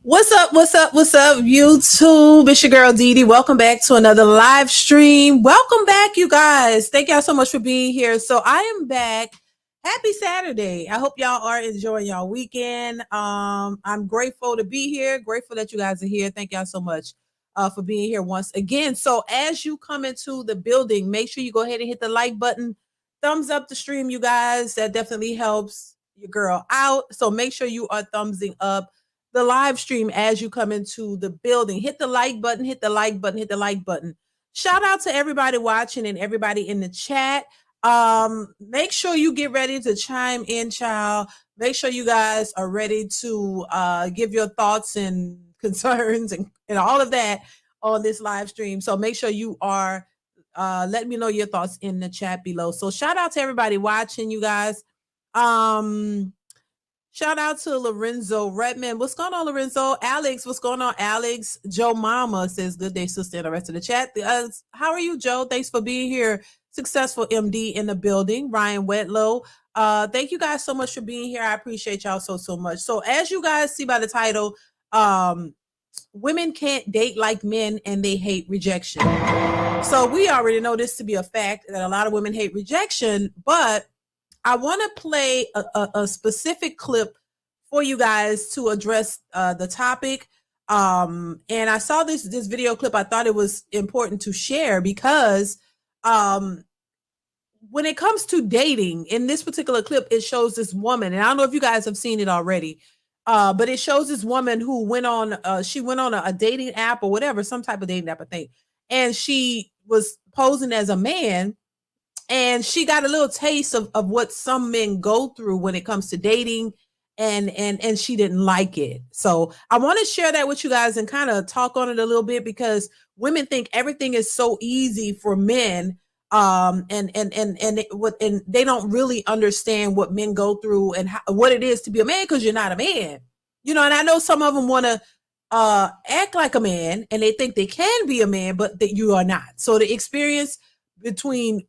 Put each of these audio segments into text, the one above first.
What's up? What's up? What's up, YouTube? It's your girl DeeDee. Welcome back to another live stream. Welcome back, you guys. Thank y'all so much for being here. So I am back. Happy Saturday. I hope y'all are enjoying y'all weekend. I'm grateful to be here. Grateful that you guys are here. Thank y'all so much for being here once again. So as you come into the building, make sure you go ahead and hit the like button. Thumbs up the stream, you guys. That definitely helps your girl out. So make sure you are thumbsing up the live stream as you come into the building. Hit the like button, hit the like button, hit the like button. Shout out to everybody watching and everybody in the chat. Make sure you get ready to chime in, child. Make sure you guys are ready to give your thoughts and concerns and all of that on this live stream. So make sure you are letting me know your thoughts in the chat below. So shout out to everybody watching, you guys. Shout out to Lorenzo Redmond. What's going on, Lorenzo? Alex, what's going on, Alex? Joe Mama says, good day, sister, and the rest of the chat. How are you, Joe? Thanks for being here. Successful MD in the building. Ryan Wetlow. Thank you guys so much for being here. I appreciate y'all so much. So as you guys see by the title, women can't date like men and they hate rejection. So we already know this to be a fact that a lot of women hate rejection, but I want to play a specific clip for you guys to address the topic. And I saw this video clip. I thought it was important to share because when it comes to dating, in this particular clip, it shows this woman, and I don't know if you guys have seen it already, but it shows this woman who went on a dating app or whatever, some type of dating app, I think, and she was posing as a man. And she got a little taste of what some men go through when it comes to dating, and she didn't like it. So I want to share that with you guys and kind of talk on it a little bit, because women think everything is so easy for men, and they don't really understand what men go through and what it is to be a man, because you're not a man, And I know some of them want to act like a man and they think they can be a man, but that you are not. So the experience between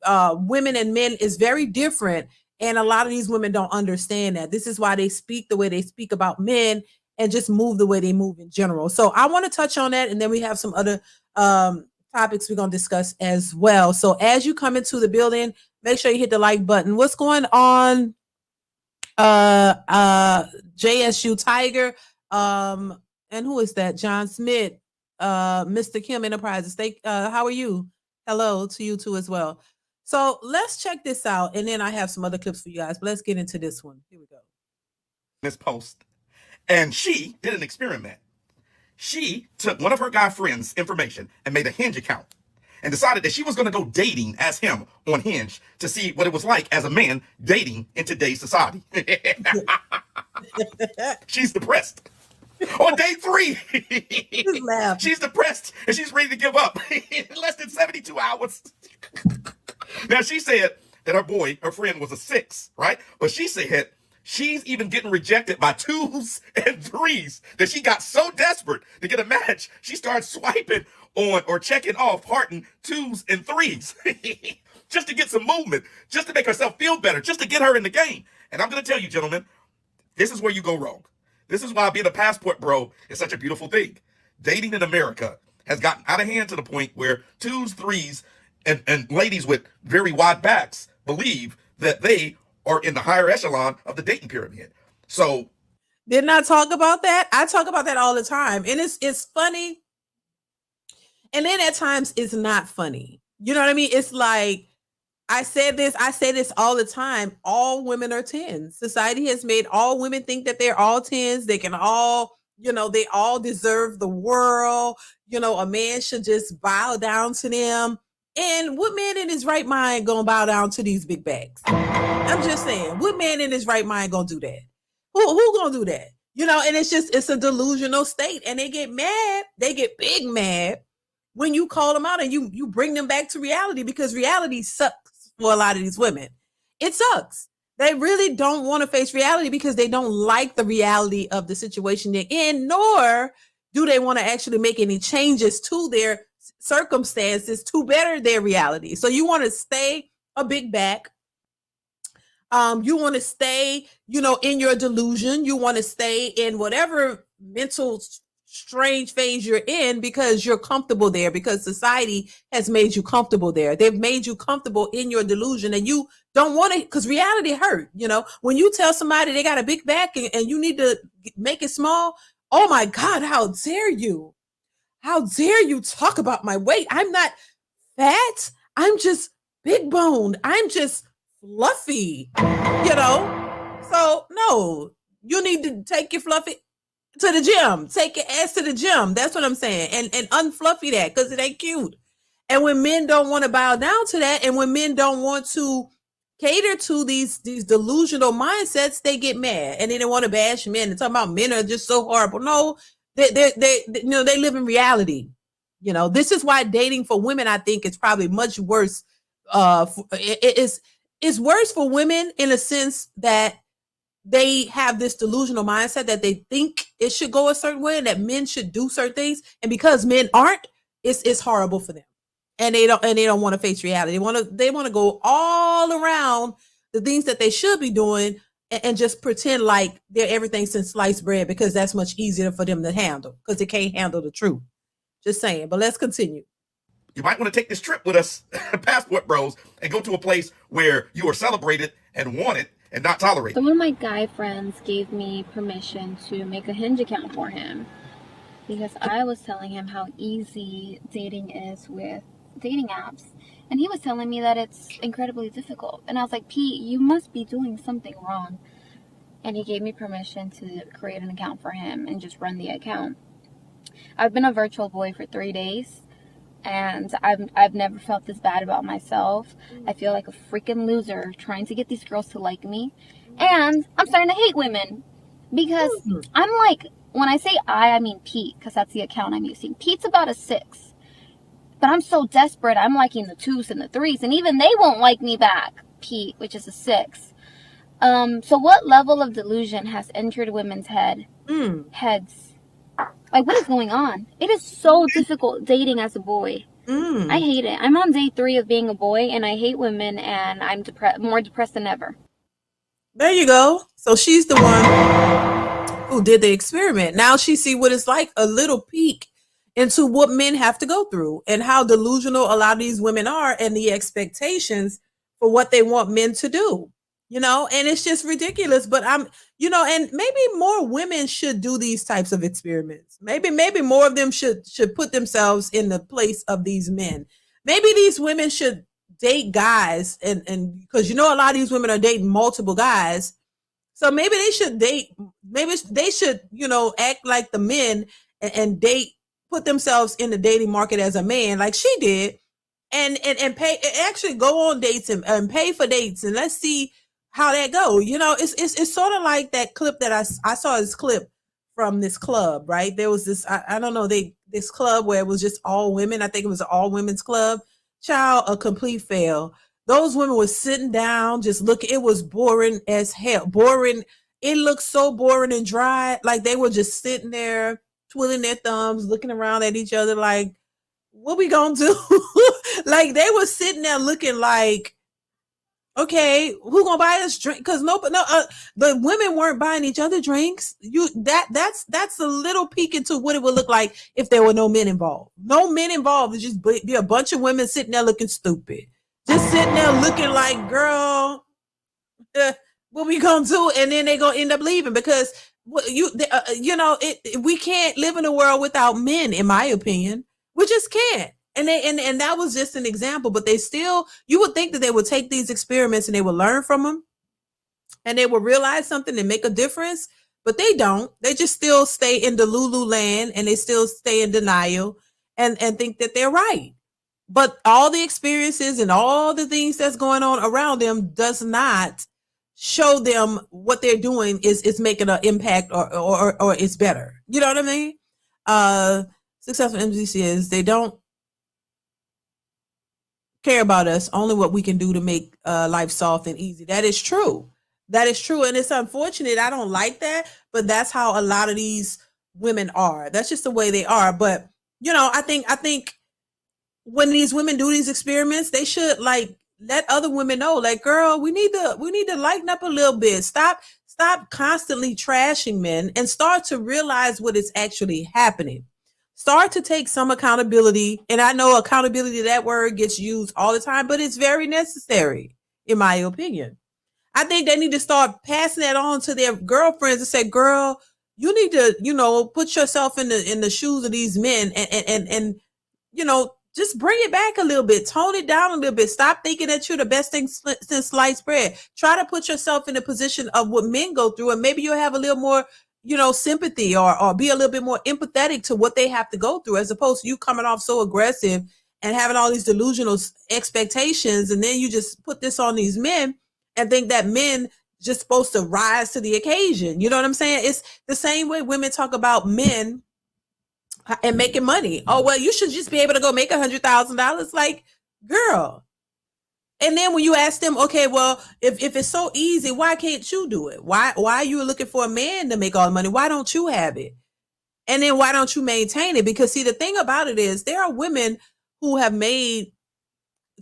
women and men is very different, and a lot of these women don't understand that. This is why they speak the way they speak about men and just move the way they move in general. So I want to touch on that, and then we have some other topics we're going to discuss as well. So as you come into the building, make sure you hit the like button. What's going on, JSU Tiger, and who is that? John Smith, Mr. Kim Enterprises. How are you? Hello to you too as well. So let's check this out, and then I have some other clips for you guys, but let's get into this one. Here we go. This post, and she did an experiment. She took one of her guy friends' information and made a Hinge account and decided that she was going to go dating as him on Hinge to see what it was like as a man dating in today's society. She's depressed. On day 3, she's depressed and she's ready to give up in less than 72 hours. Now, she said that her friend was a 6, right? But she said she's even getting rejected by 2s and 3s, that she got so desperate to get a match, she started swiping on or checking off hearting 2s and 3s just to get some movement, just to make herself feel better, just to get her in the game. And I'm going to tell you, gentlemen, this is where you go wrong. This is why being a passport bro is such a beautiful thing. Dating in America has gotten out of hand to the point where 2s, 3s, and ladies with very wide backs believe that they are in the higher echelon of the dating pyramid. So, didn't I talk about that? I talk about that all the time, and it's funny, and then at times it's not funny. You know what I mean? It's like, I say this all the time. All women are 10s. Society has made all women think that they're all 10s. They can all, they all deserve the world. A man should just bow down to them. And what man in his right mind gonna bow down to these big bags? I'm just saying, what man in his right mind gonna do that? Who gonna do that? And it's a delusional state. And they get mad. They get big mad when you call them out and you bring them back to reality, because reality sucks for a lot of these women. It sucks. They really don't want to face reality because they don't like the reality of the situation they're in, nor do they want to actually make any changes to their circumstances to better their reality. So you want to stay a big back. You want to stay, in your delusion. You want to stay in whatever mental strange phase you're in because you're comfortable there, because society has made you comfortable there. They've made you comfortable in your delusion, and you don't want to, because reality hurt. You know, when you tell somebody they got a big back and you need to make it small, oh my God, how dare you? How dare you talk about my weight? I'm not fat. I'm just big boned. I'm just fluffy, you know? So, no, you need to take your fluffy to the gym. Take your ass to the gym. That's what I'm saying. And unfluffy that, because it ain't cute. And when men don't want to bow down to that, and when men don't want to cater to these delusional mindsets, they get mad and they don't want to bash men and talk about men are just so horrible. No, they you know, they live in reality. You know, this is why dating for women, I think, is probably much worse. It's worse for women in a sense that they have this delusional mindset that they think it should go a certain way and that men should do certain things, and because men aren't, it's horrible for them. And they don't want to face reality. They want to go all around the things that they should be doing and just pretend like they're everything since sliced bread, because that's much easier for them to handle, because they can't handle the truth. Just saying. But let's continue. You might want to take this trip with us, Passport Bros, and go to a place where you are celebrated and wanted and not tolerated. So one of my guy friends gave me permission to make a Hinge account for him, because I was telling him how easy dating is with dating apps, and he was telling me that it's incredibly difficult. And I was like, Pete, you must be doing something wrong. And he gave me permission to create an account for him and just run the account. I've been a virtual boy for 3 days, and I've never felt this bad about myself. I feel like a freaking loser trying to get these girls to like me, and I'm starting to hate women, because I'm like, when I say I mean Pete, because that's the account I'm using. Pete's about a 6. But I'm so desperate, I'm liking the 2s and the 3s, and even they won't like me back, Pete, which is a 6. So what level of delusion has entered women's heads? Like, what is going on? It is so difficult dating as a boy. I hate it. I'm on day 3 of being a boy, and I hate women, and I'm more depressed than ever. There you go. So she's the one who did the experiment. Now she see what it's like, a little peek into what men have to go through and how delusional a lot of these women are, and the expectations for what they want men to do, you know, and it's just ridiculous. But you know, and maybe more women should do these types of experiments. Maybe more of them should put themselves in the place of these men. Maybe these women should date guys, and because, you know, a lot of these women are dating multiple guys. So maybe they should you know, act like the men and date, put themselves in the dating market as a man, like she did, and pay, actually go on dates and pay for dates, and let's see how that go. You know, it's sort of like that clip that I saw, this clip from this club, right? There was this, I don't know, this club where it was just all women. I think it was an all women's club. Child, a complete fail. Those women were sitting down, just looking. It was boring as hell. Boring. It looked so boring and dry. Like they were just sitting there, twiddling their thumbs, looking around at each other like, what we gonna do? Like they were sitting there looking like, okay, who gonna buy us drink? Because the women weren't buying each other drinks. That's a little peek into what it would look like if there were no men involved. No men involved. It's just be a bunch of women sitting there looking stupid, just sitting there looking like, girl, what we gonna do? And then they gonna end up leaving, because you know, we can't live in a world without men, in my opinion. We just can't. And that was just an example, but they still, you would think that they would take these experiments and they would learn from them and they will realize something and make a difference, but they don't. They just still stay in the Lulu land, and they still stay in denial and think that they're right. But all the experiences and all the things that's going on around them does not show them what they're doing is making an impact or it's better. You know what I mean? Successful MCC is, they don't care about us, only what we can do to make life soft and easy. That is true. That is true. And it's unfortunate. I don't like that, but that's how a lot of these women are. That's just the way they are. But, you know, I think when these women do these experiments, they should like let other women know, like, girl, we need to lighten up a little bit. Stop stop constantly trashing men and start to realize what is actually happening. Start to take some accountability. And I know accountability, that word gets used all the time, but it's very necessary, in my opinion. I think they need to start passing that on to their girlfriends and say, girl, you need to, put yourself in the shoes of these men and just bring it back a little bit, tone it down a little bit. Stop thinking that you're the best thing since sliced bread. Try to put yourself in the position of what men go through, and maybe you'll have a little more, sympathy or be a little bit more empathetic to what they have to go through, as opposed to you coming off so aggressive and having all these delusional expectations. And then you just put this on these men and think that men just supposed to rise to the occasion. You know what I'm saying? It's the same way women talk about men and making money. Oh, well, you should just be able to go make $100,000. Like, girl. And then when you ask them, okay, well, if it's so easy, why can't you do it? Why are you looking for a man to make all the money? Why don't you have it? And then why don't you maintain it? Because see, the thing about it is there are women who have made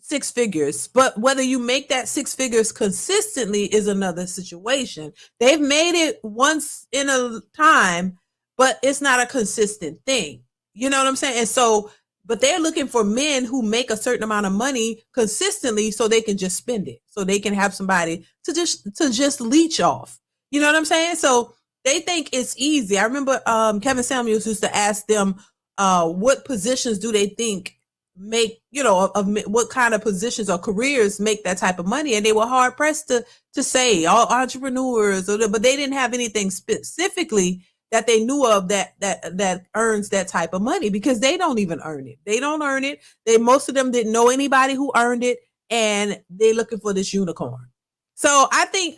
six figures, but whether you make that six figures consistently is another situation. They've made it once in a time, but it's not a consistent thing. You know what I'm saying? And so, but they're looking for men who make a certain amount of money consistently so they can just spend it, so they can have somebody to just leech off. You know what I'm saying? So they think it's easy. I remember Kevin Samuels used to ask them what positions do they think make, what kind of positions or careers make that type of money, and they were hard pressed to say all entrepreneurs, but they didn't have anything specifically that they knew of that earns that type of money, because they don't even earn it. They don't earn it. Most of them didn't know anybody who earned it, and they're looking for this unicorn. So I think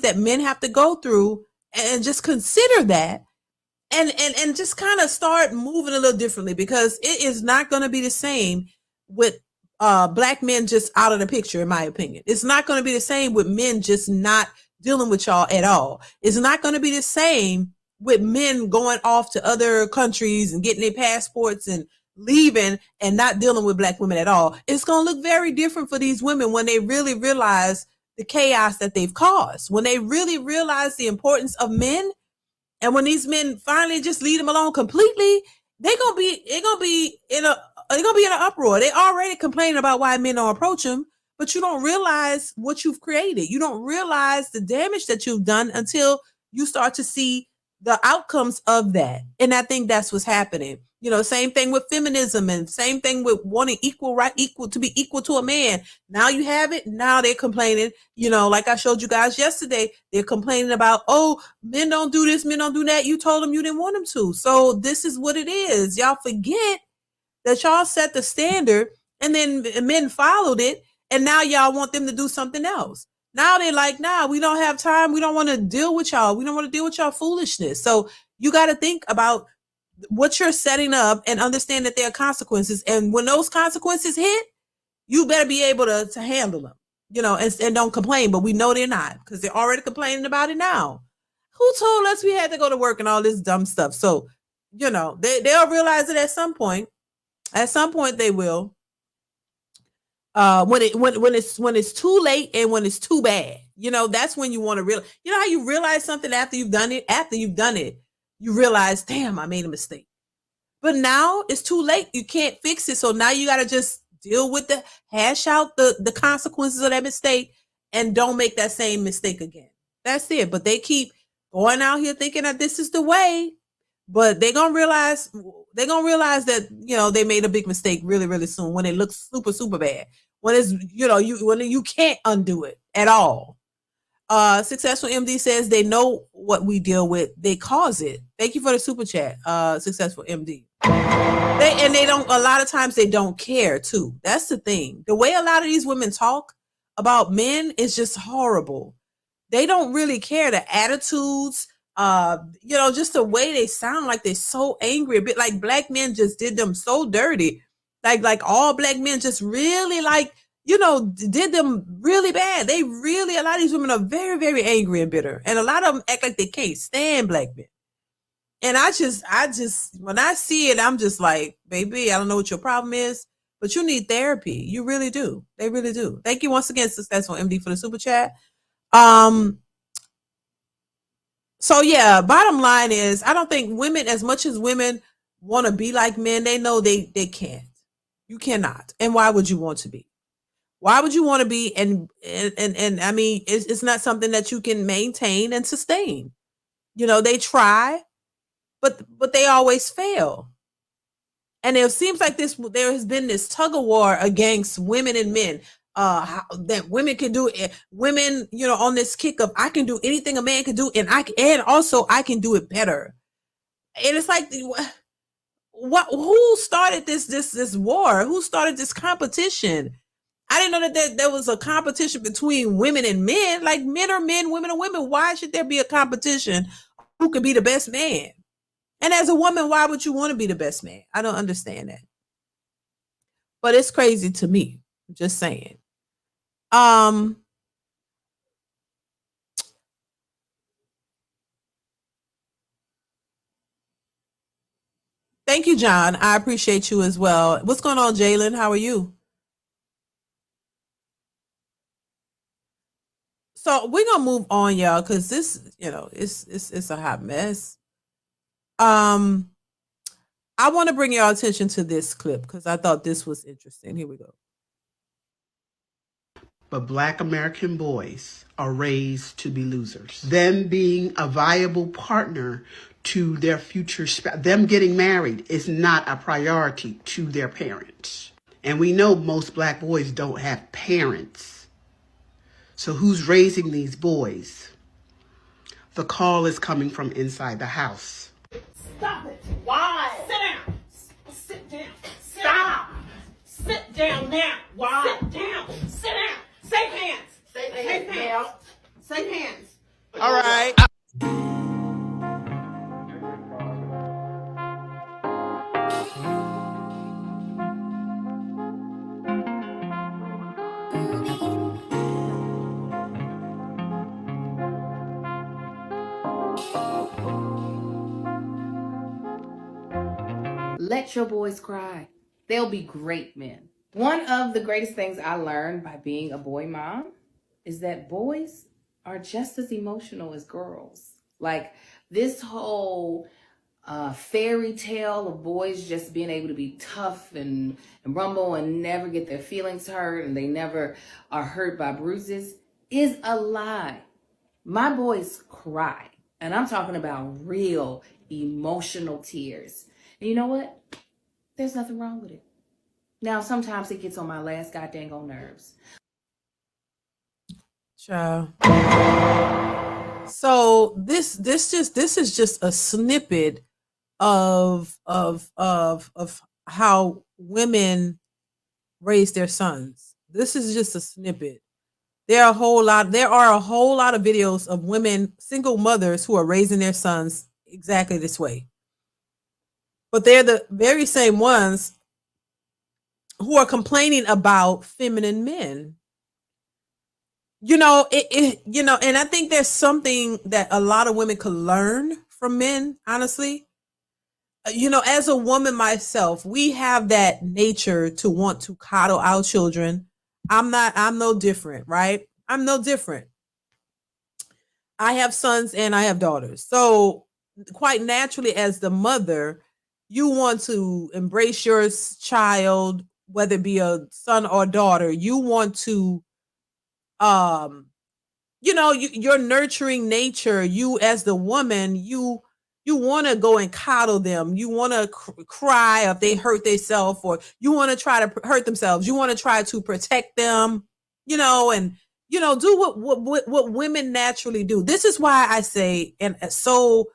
that men have to go through and just consider that and just kind of start moving a little differently, because it is not going to be the same with black men just out of the picture, in my opinion. It's not going to be the same with men just not dealing with y'all at all. It's not going to be the same with men going off to other countries and getting their passports and leaving and not dealing with black women at all. It's going to look very different for these women when they really realize the chaos that they've caused, when they really realize the importance of men. And when these men finally just leave them alone completely, they're gonna be in an uproar. They already complaining about why men don't approach them, but you don't realize what you've created. You don't realize the damage that you've done until you start to see the outcomes of that. And I think that's what's happening. Same thing with feminism, and same thing with wanting to be equal to a man. Now you have it. Now they're complaining, like I showed you guys yesterday, they're complaining about, oh, men don't do this, men don't do that. You told them you didn't want them to. So this is what it is. Y'all forget that y'all set the standard and then men followed it. And now y'all want them to do something else. Now they're like, nah, we don't have time. We don't want to deal with y'all. We don't want to deal with y'all foolishness. So you got to think about what you're setting up and understand that there are consequences. And when those consequences hit, you better be able to handle them, and don't complain. But we know they're not, because they're already complaining about it now. Who told us we had to go to work and all this dumb stuff? So, they'll realize it at some point. At some point they will. When it's too late and when it's too bad, that's when you want to realize. How you realize something after you've done it? After you've done it, you realize, damn, I made a mistake. But now it's too late. You can't fix it. So now you got to just deal with hash out the consequences of that mistake and don't make that same mistake again. That's it. But they keep going out here thinking that this is the way, but they're going to realize that, they made a big mistake really, really soon, when it looks super, super bad, when it's, when you can't undo it at all. Successful MD says they know what we deal with. They cause it. Thank you for the super chat. Successful MD. They don't, a lot of times they don't care too. That's the thing. The way a lot of these women talk about men is just horrible. They don't really care. The attitudes, just the way they sound, like they're so angry, a bit like black men just did them so dirty. Like all black men just really did them really bad. A lot of these women are very, very angry and bitter. And a lot of them act like they can't stand black men. And I just, when I see it, I'm just like, baby, I don't know what your problem is, but you need therapy. You really do. They really do. Thank you once again, Successful MD, for the super chat. So yeah, bottom line is, I don't think women, as much as women want to be like men, they know they can't. You cannot. And why would you want to be? Why would you want to be? And I mean, it's not something that you can maintain and sustain. You know, they try, but they always fail. And it seems like there has been this tug of war against women and men. That women can do it. Women, you know, on this kick of, I can do anything a man can do, and also I can do it better. And it's like, who started this war? Who started this competition? I didn't know that there was a competition between women and men. Like, men are men, women are women. Why should there be a competition? Who could be the best man? And as a woman, why would you want to be the best man? I don't understand that. But it's crazy to me. I'm just saying. Thank you, John. I appreciate you as well. What's going on, Jalen? How are you? So we're gonna move on, y'all, because this, you know, it's a hot mess. I want to bring your attention to this clip because I thought this was interesting. Here we go. But Black American boys are raised to be losers. Them being a viable partner to their future spouse, them getting married is not a priority to their parents. And we know most Black boys don't have parents. So who's raising these boys? The call is coming from inside the house. Stop it. Why? Sit down. Sit down. Stop. Sit down now. Why? Sit down. Sit down. Safe hands. Safe hands. Safe hands. All right. Let your boys cry. They'll be great men. One of the greatest things I learned by being a boy mom is that boys are just as emotional as girls. Like, this whole fairy tale of boys just being able to be tough and rumble and never get their feelings hurt and they never are hurt by bruises is a lie. My boys cry, and I'm talking about real emotional tears. And you know what? There's nothing wrong with it. Now, sometimes it gets on my last goddamn on nerves. Child. So this is just a snippet of how women raise their sons. This is just a snippet. There are a whole lot of videos of women, single mothers, who are raising their sons exactly this way. But they're the very same ones who are complaining about feminine men. You know, you know, and I think there's something that a lot of women could learn from men, honestly. You know, as a woman myself, we have that nature to want to coddle our children. I'm no different, right? I'm no different. I have sons and I have daughters. So quite naturally, as the mother, you want to embrace your child, whether it be a son or daughter. You want to, you know, your nurturing nature, you as the woman, you want to go and coddle them. You want to cry if they hurt themselves, or you want to try to hurt themselves. You want to try to protect them, you know, and, you know, do what women naturally do. This is why I say, and so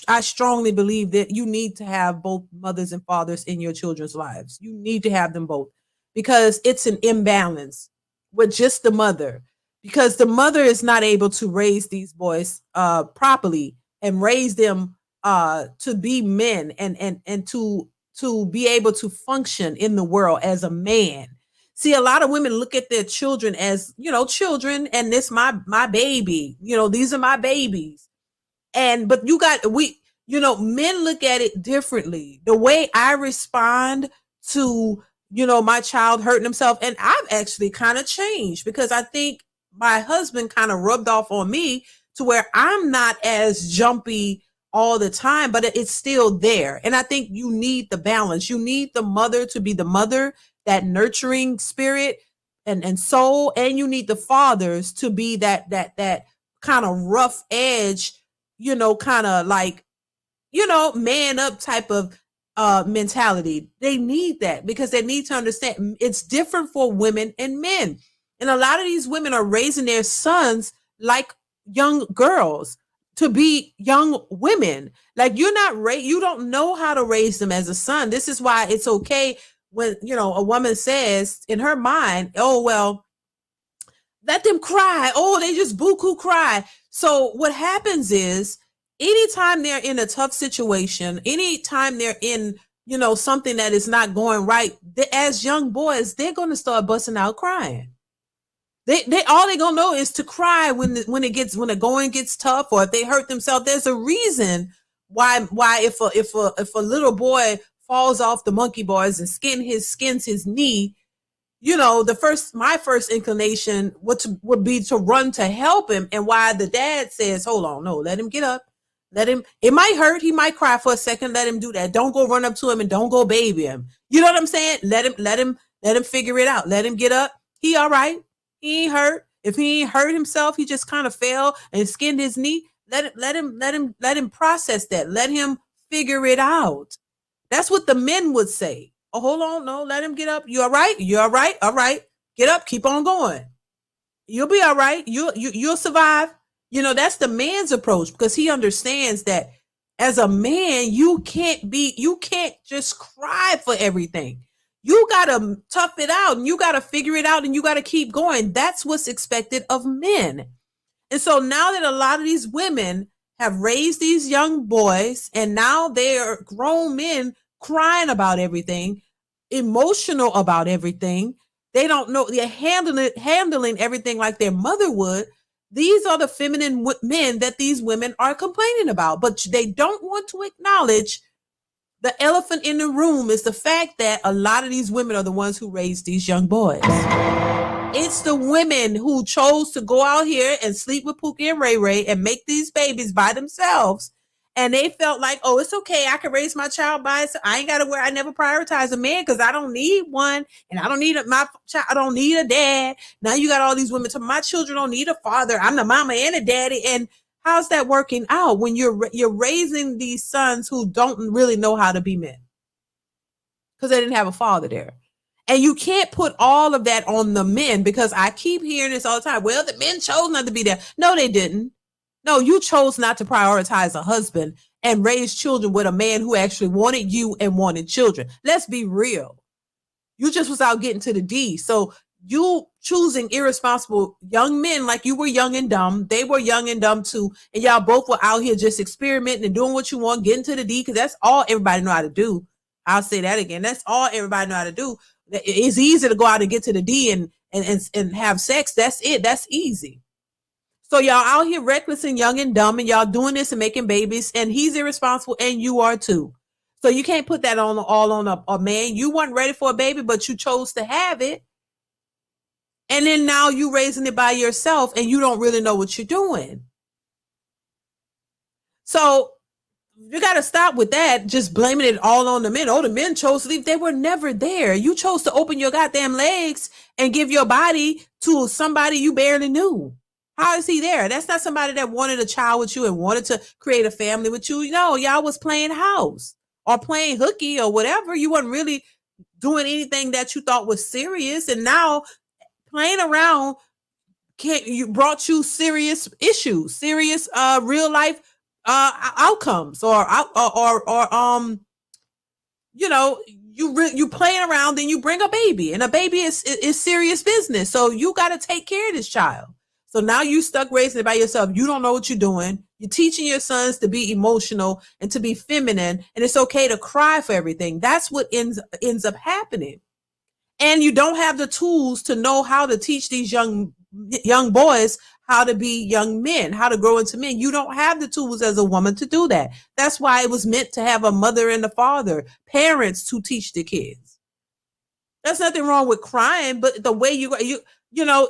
I strongly believe that you need to have both mothers and fathers in your children's lives. You need to have them both, because it's an imbalance with just the mother, because the mother is not able to raise these boys properly and raise them to be men and to be able to function in the world as a man. See, a lot of women look at their children as, you know, children, and this my baby, you know, these are my babies. But you know, men look at it differently. The way I respond to my child hurting himself. And I've actually kind of changed because I think my husband kind of rubbed off on me to where I'm not as jumpy all the time, but it's still there. And I think you need the balance. You need the mother to be the mother, that nurturing spirit and soul, and you need the fathers to be that kind of rough edge, kind of like, man up type of mentality. They need that because they need to understand it's different for women and men. And a lot of these women are raising their sons like young girls to be young women. Like you don't know how to raise them as a son. This is why it's okay when, a woman says in her mind, oh, well, let them cry. Oh, they just buku cry. So what happens is anytime they're in a tough situation, anytime they're in, something that is not going right, as young boys, they're going to start busting out crying. They all they're gonna know is to cry when the going gets tough, or if they hurt themselves. There's a reason why if a little boy falls off the monkey bars and skins his knee, my first inclination would be to run to help him, and why the dad says, hold on, no, let him get up. It might hurt. He might cry for a second. Let him do that. Don't go run up to him and don't go baby him. You know what I'm saying? Let him figure it out. Let him get up. He all right. He ain't hurt. If he ain't hurt himself, he just kind of fell and skinned his knee. Let him process that. Let him figure it out. That's what the men would say. Oh, hold on. No, let him get up. You all right? You all right? All right. Get up. Keep on going. You'll be all right. You'll survive. That's the man's approach, because he understands that as a man, you can't just cry for everything. You got to tough it out, and you got to figure it out, and you got to keep going. That's what's expected of men. And so now that a lot of these women have raised these young boys, and now they are grown men crying about everything, emotional about everything. They don't know, they're handling everything like their mother would. These are the feminine men that these women are complaining about, but they don't want to acknowledge the elephant in the room is the fact that a lot of these women are the ones who raised these young boys. It's the women who chose to go out here and sleep with Pookie and Ray Ray and make these babies by themselves. And they felt like, oh, it's okay. I can raise my child by itself. I ain't got to I never prioritize a man because I don't need one. And I don't need my child. I don't need a dad. Now you got all these women. My children don't need a father. I'm the mama and a daddy. And how's that working out when you're raising these sons who don't really know how to be men because they didn't have a father there? And you can't put all of that on the men, because I keep hearing this all the time. Well, the men chose not to be there. No, they didn't. No, you chose not to prioritize a husband and raise children with a man who actually wanted you and wanted children. Let's be real. You just was out getting to the D. So you choosing irresponsible young men, like you were young and dumb. They were young and dumb too. And y'all both were out here just experimenting and doing what you want, getting to the D, because that's all everybody know how to do. I'll say that again. That's all everybody know how to do. It's easy to go out and get to the D and have sex. That's it. That's easy. So y'all out here reckless and young and dumb, and y'all doing this and making babies, and he's irresponsible, and you are too. So you can't put that all on a man. You weren't ready for a baby, but you chose to have it. And then now you raising it by yourself, and you don't really know what you're doing. So you got to stop with that, just blaming it all on the men. Oh, the men chose to leave. They were never there. You chose to open your goddamn legs and give your body to somebody you barely knew. How is he there? That's not somebody that wanted a child with you and wanted to create a family with you. No, y'all was playing house or playing hooky or whatever. You weren't really doing anything that you thought was serious. And now playing around brought you serious issues, serious real life outcomes, or you playing around, then you bring a baby, and a baby is serious business. So you got to take care of this child. So now you stuck raising it by yourself. You don't know what you're doing. You're teaching your sons to be emotional and to be feminine, and it's okay to cry for everything. That's what ends up happening. And you don't have the tools to know how to teach these young boys how to be young men, how to grow into men. You don't have the tools as a woman to do that. That's why it was meant to have a mother and a father, parents, to teach the kids. There's nothing wrong with crying, but the way you know,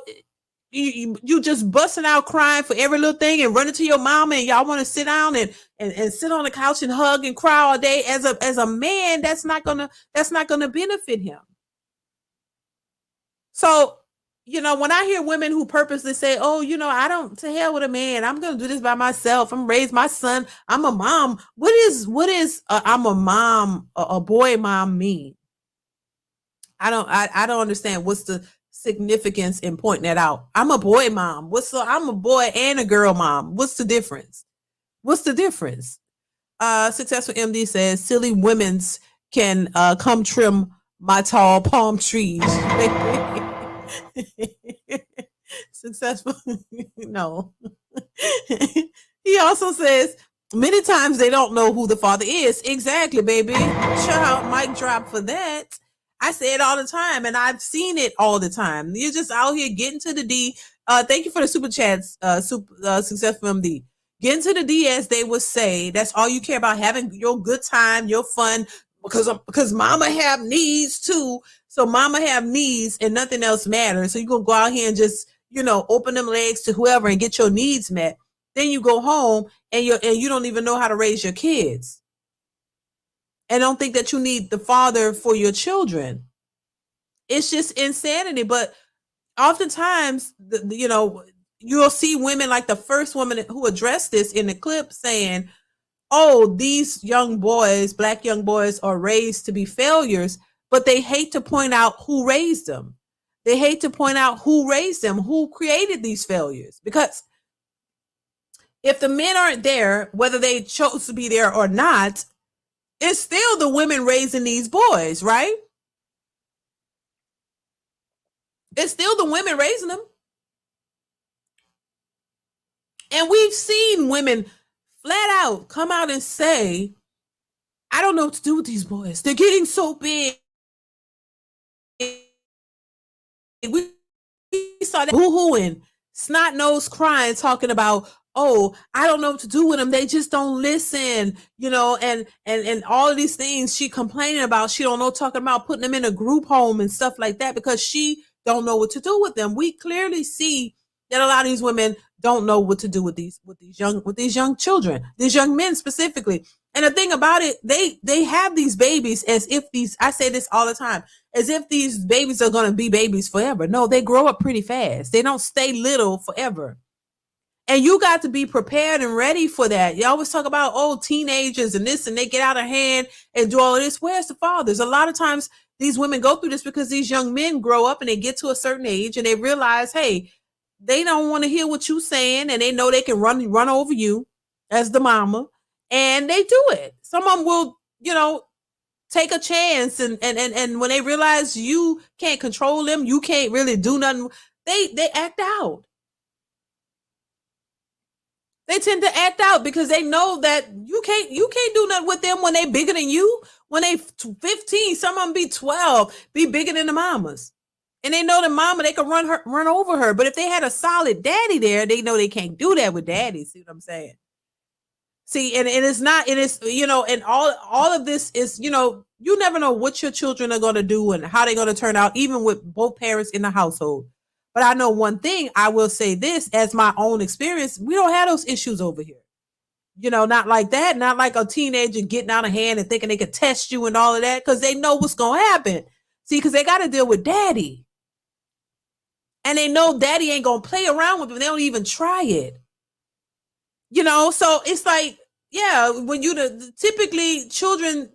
you just busting out crying for every little thing and running to your mama and y'all want to sit down and sit on the couch and hug and cry all day. As a man, that's not gonna benefit him. So, when I hear women who purposely say, "Oh, I don't, to hell with a man. I'm gonna do this by myself. I'm raise my son. I'm a mom." What is I'm a mom, a boy mom mean? I don't understand what's the significance in pointing that out. I'm a boy mom. I'm a boy and a girl mom. What's the difference? Successful MD says silly women's can come trim my tall palm trees. Successful. No. He also says many times they don't know who the father is. Exactly, baby. Child, mic drop for that. I say it all the time, and I've seen it all the time. You're just out here getting to the D. Thank you for the super chats, Successful MD. Getting to the D, as they would say. That's all you care about, having your good time, your fun, because mama have needs too. So mama have needs and nothing else matters. So you're going to go out here and just, open them legs to whoever and get your needs met. Then you go home and you don't even know how to raise your kids. And don't think that you need the father for your children. It's just insanity. But oftentimes, you'll see women like the first woman who addressed this in the clip saying, "Oh, these young boys, black young boys, are raised to be failures," but they hate to point out who raised them. They hate to point out who raised them, who created these failures. Because if the men aren't there, whether they chose to be there or not, it's still the women raising these boys, right? It's still the women raising them. And we've seen women flat out come out and say, "I don't know what to do with these boys. They're getting so big." We saw that boo-hooing, snot nose crying, talking about, "Oh, I don't know what to do with them. They just don't listen," and all of these things she complaining about. She don't know, talking about putting them in a group home and stuff like that because she don't know what to do with them. We clearly see that a lot of these women don't know what to do with these young children, these young men specifically. And the thing about it, they have these babies as if I say this all the time, as if these babies are going to be babies forever. No, they grow up pretty fast. They don't stay little forever. And you got to be prepared and ready for that. You always talk about, teenagers and this, and they get out of hand and do all of this. Where's the fathers? A lot of times these women go through this because these young men grow up and they get to a certain age and they realize, hey, they don't want to hear what you're saying, and they know they can run over you as the mama, and they do it. Some of them will, take a chance, and when they realize you can't control them, you can't really do nothing, they act out. They tend to act out because they know that you can't do nothing with them when they bigger than you. When they 15, some of them be 12, be bigger than the mamas. And they know the mama, they can run over her. But if they had a solid daddy there, they know they can't do that with daddy. See what I'm saying? See, and it's not, and it's, and all of this is, you never know what your children are going to do and how they're going to turn out, even with both parents in the household. But I know one thing, I will say this as my own experience, we don't have those issues over here. Not like that, not like a teenager getting out of hand and thinking they could test you and all of that, because they know what's going to happen. See, because they got to deal with daddy. And they know daddy ain't going to play around with them. They don't even try it. So it's like, yeah, when typically children,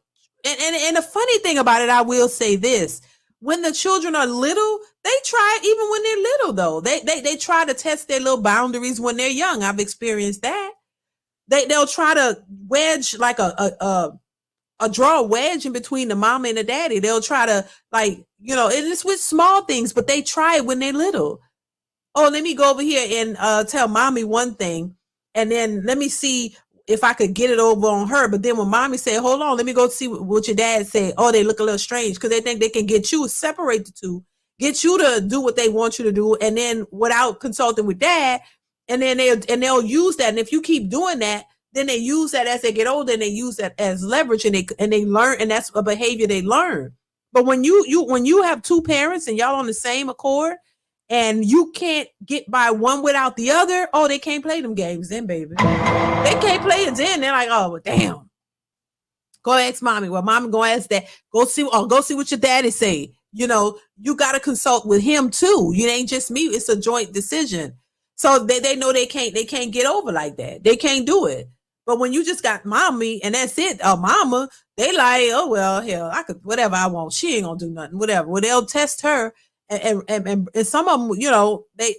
and the funny thing about it, I will say this, when the children are little, they try it even when they're little, though. They try to test their little boundaries when they're young. I've experienced that. They'll try to wedge like draw a wedge in between the mama and the daddy. They'll try to and it's with small things, but they try it when they're little. Oh, let me go over here and tell mommy one thing, and then let me see if I could get it over on her. But then when mommy said, "Hold on, let me go see what your dad said," oh, they look a little strange because they think they can get you, separate the two, get you to do what they want you to do, and then without consulting with dad, and then they'll use that. And if you keep doing that, then they use that as they get older, and they use that as leverage, and they learn, and that's a behavior they learn. But when you have two parents and y'all on the same accord and you can't get by one without the other, oh, they can't play them games then, baby. They can't play it then. They're like, oh, well, damn. Go ask mommy. Well, mommy go ask that. Go see what your daddy say. You know, you got to consult with him too. You ain't just me. It's a joint decision. So they know they can't get over like that. They can't do it. But when you just got mommy and that's it, mama, they like, oh well, hell, I could whatever I want. She ain't gonna do nothing, whatever. Well, they'll test her, and some of them, you know, they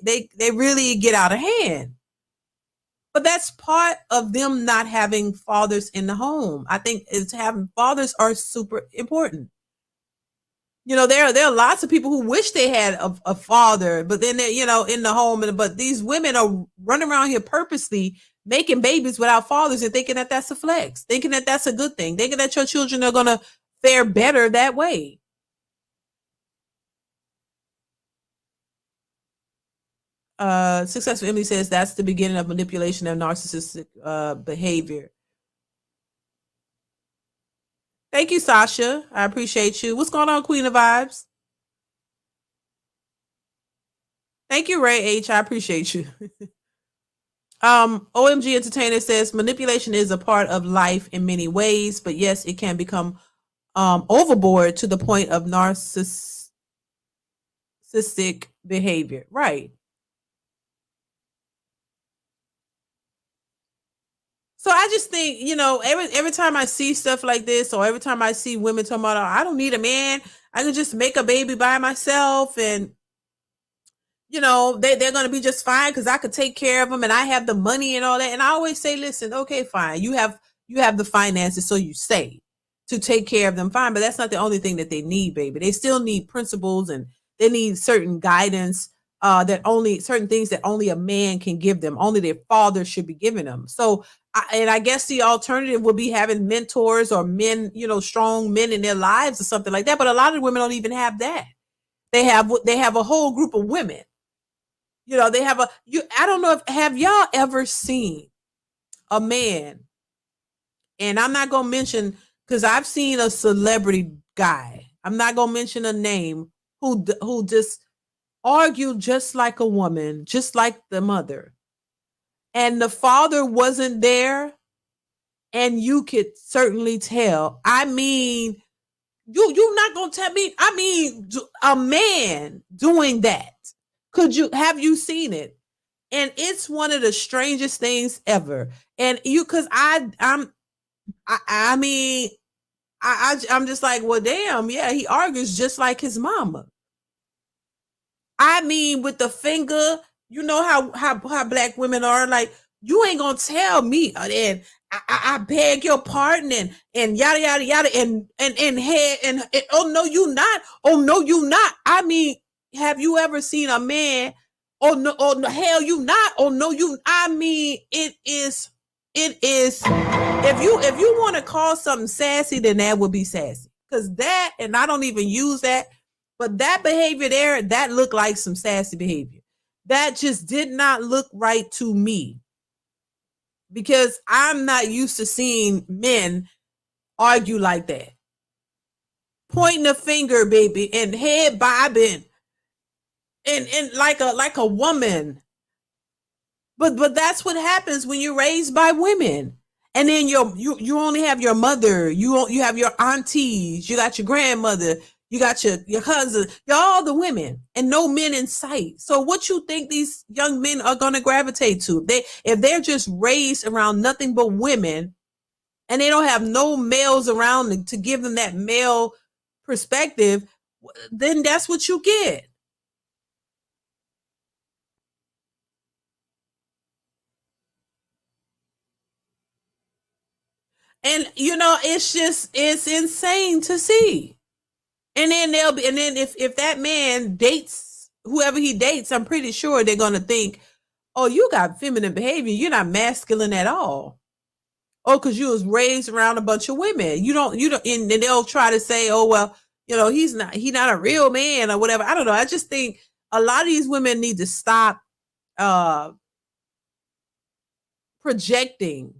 really get out of hand. But that's part of them not having fathers in the home. I think it's having fathers are super important. You know, there are lots of people who wish they had a father, but then they're, you know, in the home. But these women are running around here purposely making babies without fathers and thinking that that's a flex, thinking that that's a good thing, thinking that your children are going to fare better that way. Successful Emily says that's the beginning of manipulation of narcissistic behavior. Thank you, Sasha. I appreciate you. What's going on, Queen of Vibes? Thank you, Ray H. I appreciate you. OMG Entertainer says manipulation is a part of life in many ways, but yes, it can become overboard to the point of narcissistic behavior. Right. So I just think, you know, every time I see stuff like this, or every time I see women talking about, oh, I don't need a man, I can just make a baby by myself, and you know, they're going to be just fine because I could take care of them and I have the money and all that. And I always say, listen, okay, fine. You have the finances, so you say, to take care of them, fine. But that's not the only thing that they need, baby. They still need principles and they need certain guidance, certain things that only a man can give them. Only their father should be giving them. So, I guess the alternative would be having mentors or men, you know, strong men in their lives or something like that. But a lot of women don't even have that. They have a whole group of women. You know, they have I don't know have y'all ever seen a man, and I'm not going to mention, because I've seen a celebrity guy, I'm not going to mention a name, who just argued just like a woman, just like the mother. And the father wasn't there, and you could certainly tell. I mean, you're not going to tell me, I mean, a man doing that. Have you seen it? And it's one of the strangest things ever. And I'm just like, well, damn, yeah, he argues just like his mama. I mean, with the finger, you know how black women are, like, you ain't gonna tell me, and I beg your pardon, and yada yada yada, and head and oh no, you not, oh no, you not. I mean, have you ever seen a man? Oh no, hell you not. Oh no, you. I mean, it is. If you want to call something sassy, then that would be sassy. Because that, and I don't even use that, but that behavior there, that looked like some sassy behavior. That just did not look right to me. Because I'm not used to seeing men argue like that. Pointing a finger, baby, and head bobbing. And like a woman. But that's what happens when you're raised by women. And then you only have your mother, you have your aunties, you got your grandmother, you got your cousin, you're all the women, and no men in sight. So what you think these young men are going to gravitate to? If they're just raised around nothing but women, and they don't have no males around to give them that male perspective, then that's what you get. And you know, it's insane to see. And then if that man dates whoever he dates, I'm pretty sure they're gonna think, oh, you got feminine behavior, you're not masculine at all. Oh, because you was raised around a bunch of women. You don't, and they'll try to say, oh well, you know, he's not a real man or whatever. I don't know. I just think a lot of these women need to stop projecting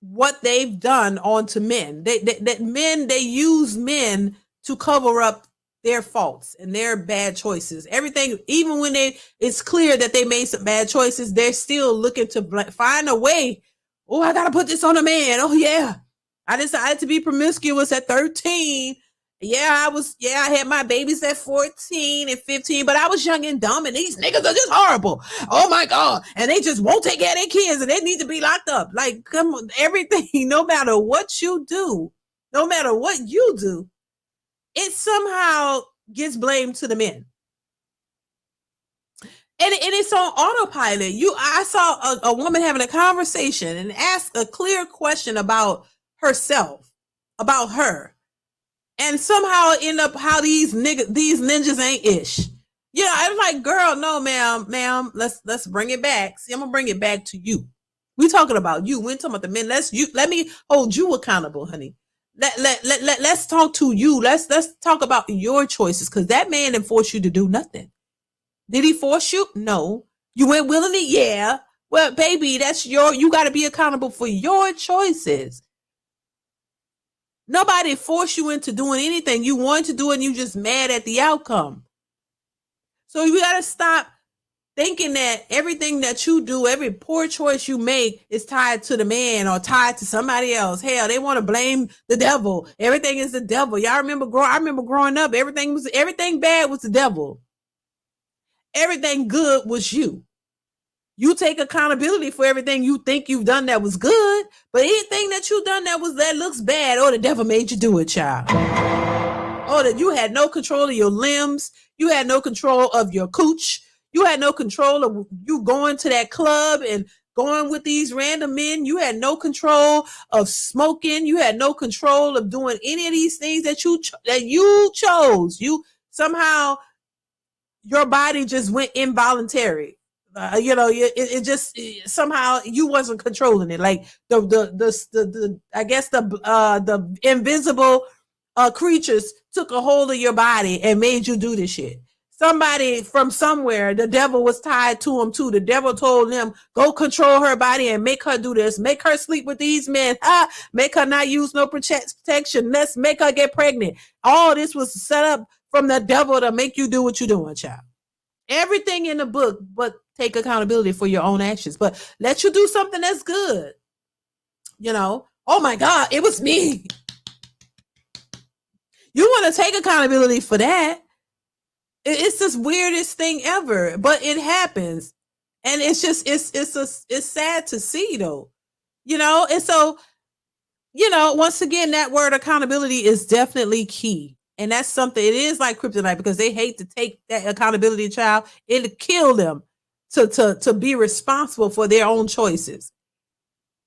what they've done onto men. They use men to cover up their faults and their bad choices. Everything, even when it's clear that they made some bad choices, they're still looking to find a way. Oh, I gotta put this on a man. Oh yeah, I decided to be promiscuous at 13. Yeah, I had my babies at 14 and 15, but I was young and dumb, and these niggas are just horrible. Oh my God. And they just won't take care of their kids, and they need to be locked up. Like, come on, everything, no matter what you do, it somehow gets blamed to the men. And it's on autopilot. I saw a woman having a conversation and asked a clear question about herself, about her. And somehow end up how these ninjas ain't ish. Yeah, I'm like, girl, no, ma'am, let's bring it back. See, I'm gonna bring it back to you. We talking about you. We ain't talking about the men. Let me hold you accountable, honey. Let's talk to you. Let's talk about your choices, because that man didn't force you to do nothing. Did he force you? No. You went willingly? Yeah. Well, baby, you got to be accountable for your choices. Nobody forced you into doing anything. You wanted to do it and you just mad at the outcome. So you got to stop thinking that everything that you do, every poor choice you make is tied to the man or tied to somebody else. Hell, they want to blame the devil. Everything is the devil. Y'all remember I remember growing up, everything bad was the devil. Everything good was you. You take accountability for everything you think you've done that was good, but anything that you done that looks bad, the devil made you do it, child. That you had no control of your limbs, you had no control of your cooch, you had no control of you going to that club and going with these random men, you had no control of smoking, you had no control of doing any of these things that you chose. You somehow your body just went involuntary. It just somehow you wasn't controlling it. Like the I guess the invisible creatures took a hold of your body and made you do this shit. Somebody from somewhere, the devil was tied to him too. The devil told them, go control her body and make her do this. Make her sleep with these men. Make her not use no protection. Let's make her get pregnant. All this was set up from the devil to make you do what you're doing, child. Everything in the book, but take accountability for your own actions. But let you do something that's good. Oh my God, it was me. You want to take accountability for that. It's the weirdest thing ever, but it happens. And it's just, it's sad to see though, and so, once again, that word accountability is definitely key. And that's something, it is like kryptonite, because they hate to take that accountability, child. It'll kill them to be responsible for their own choices.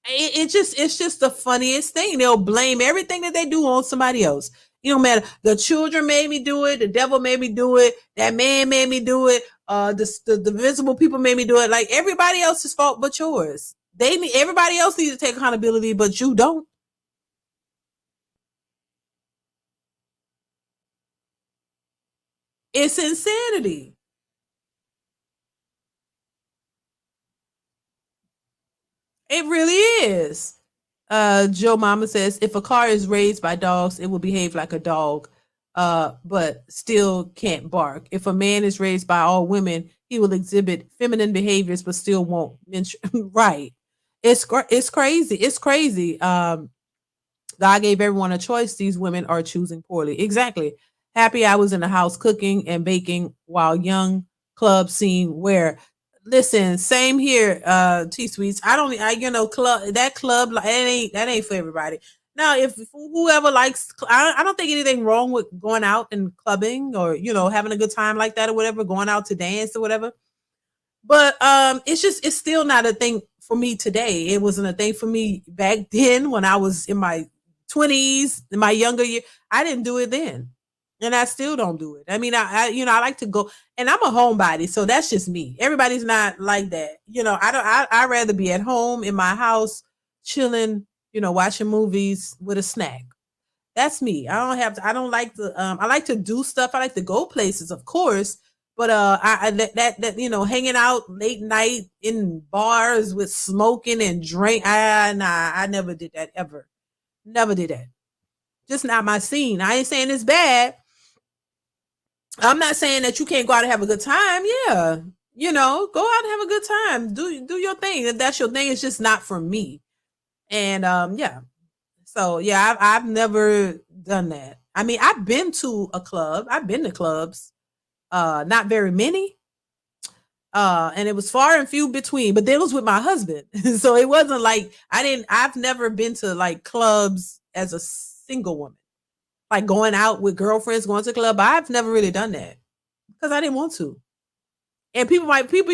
It's just the funniest thing. They'll blame everything that they do on somebody else. It don't matter. The children made me do it. The devil made me do it. That man made me do it. The visible people made me do it. Like, everybody else's fault but yours. Everybody else needs to take accountability, but you don't. It's insanity. It really is. Joe Mama says, if a car is raised by dogs, it will behave like a dog, but still can't bark. If a man is raised by all women, he will exhibit feminine behaviors, but still won't mention. Right. It's crazy. It's crazy. God gave everyone a choice. These women are choosing poorly. Exactly. Happy I was in the house cooking and baking while young club scene where, listen, same here, T Sweets. Club, that ain't for everybody. Now, if whoever likes, I don't think anything wrong with going out and clubbing or, having a good time like that or whatever, going out to dance or whatever. But it's still not a thing for me today. It wasn't a thing for me back then when I was in my 20s, in my younger year. I didn't do it then. And I still don't do it. I mean, I like to go, and I'm a homebody, so that's just me. Everybody's not like that. I'd rather be at home in my house, chilling, watching movies with a snack. That's me. I don't like to do stuff. I like to go places, of course, But that you know, hanging out late night in bars with smoking and drink, I never did that ever. Never did that. Just not my scene. I ain't saying it's bad. I'm not saying that you can't go out and have a good time. Yeah. You know, go out and have a good time. Do your thing. If that's your thing, it's just not for me. And yeah. So yeah, I've never done that. I mean, I've been to a club. I've been to clubs. Not very many. And it was far and few between, but that was with my husband. So it wasn't like I've never been to like clubs as a single woman. Like going out with girlfriends, going to the club. I've never really done that because I didn't want to. And people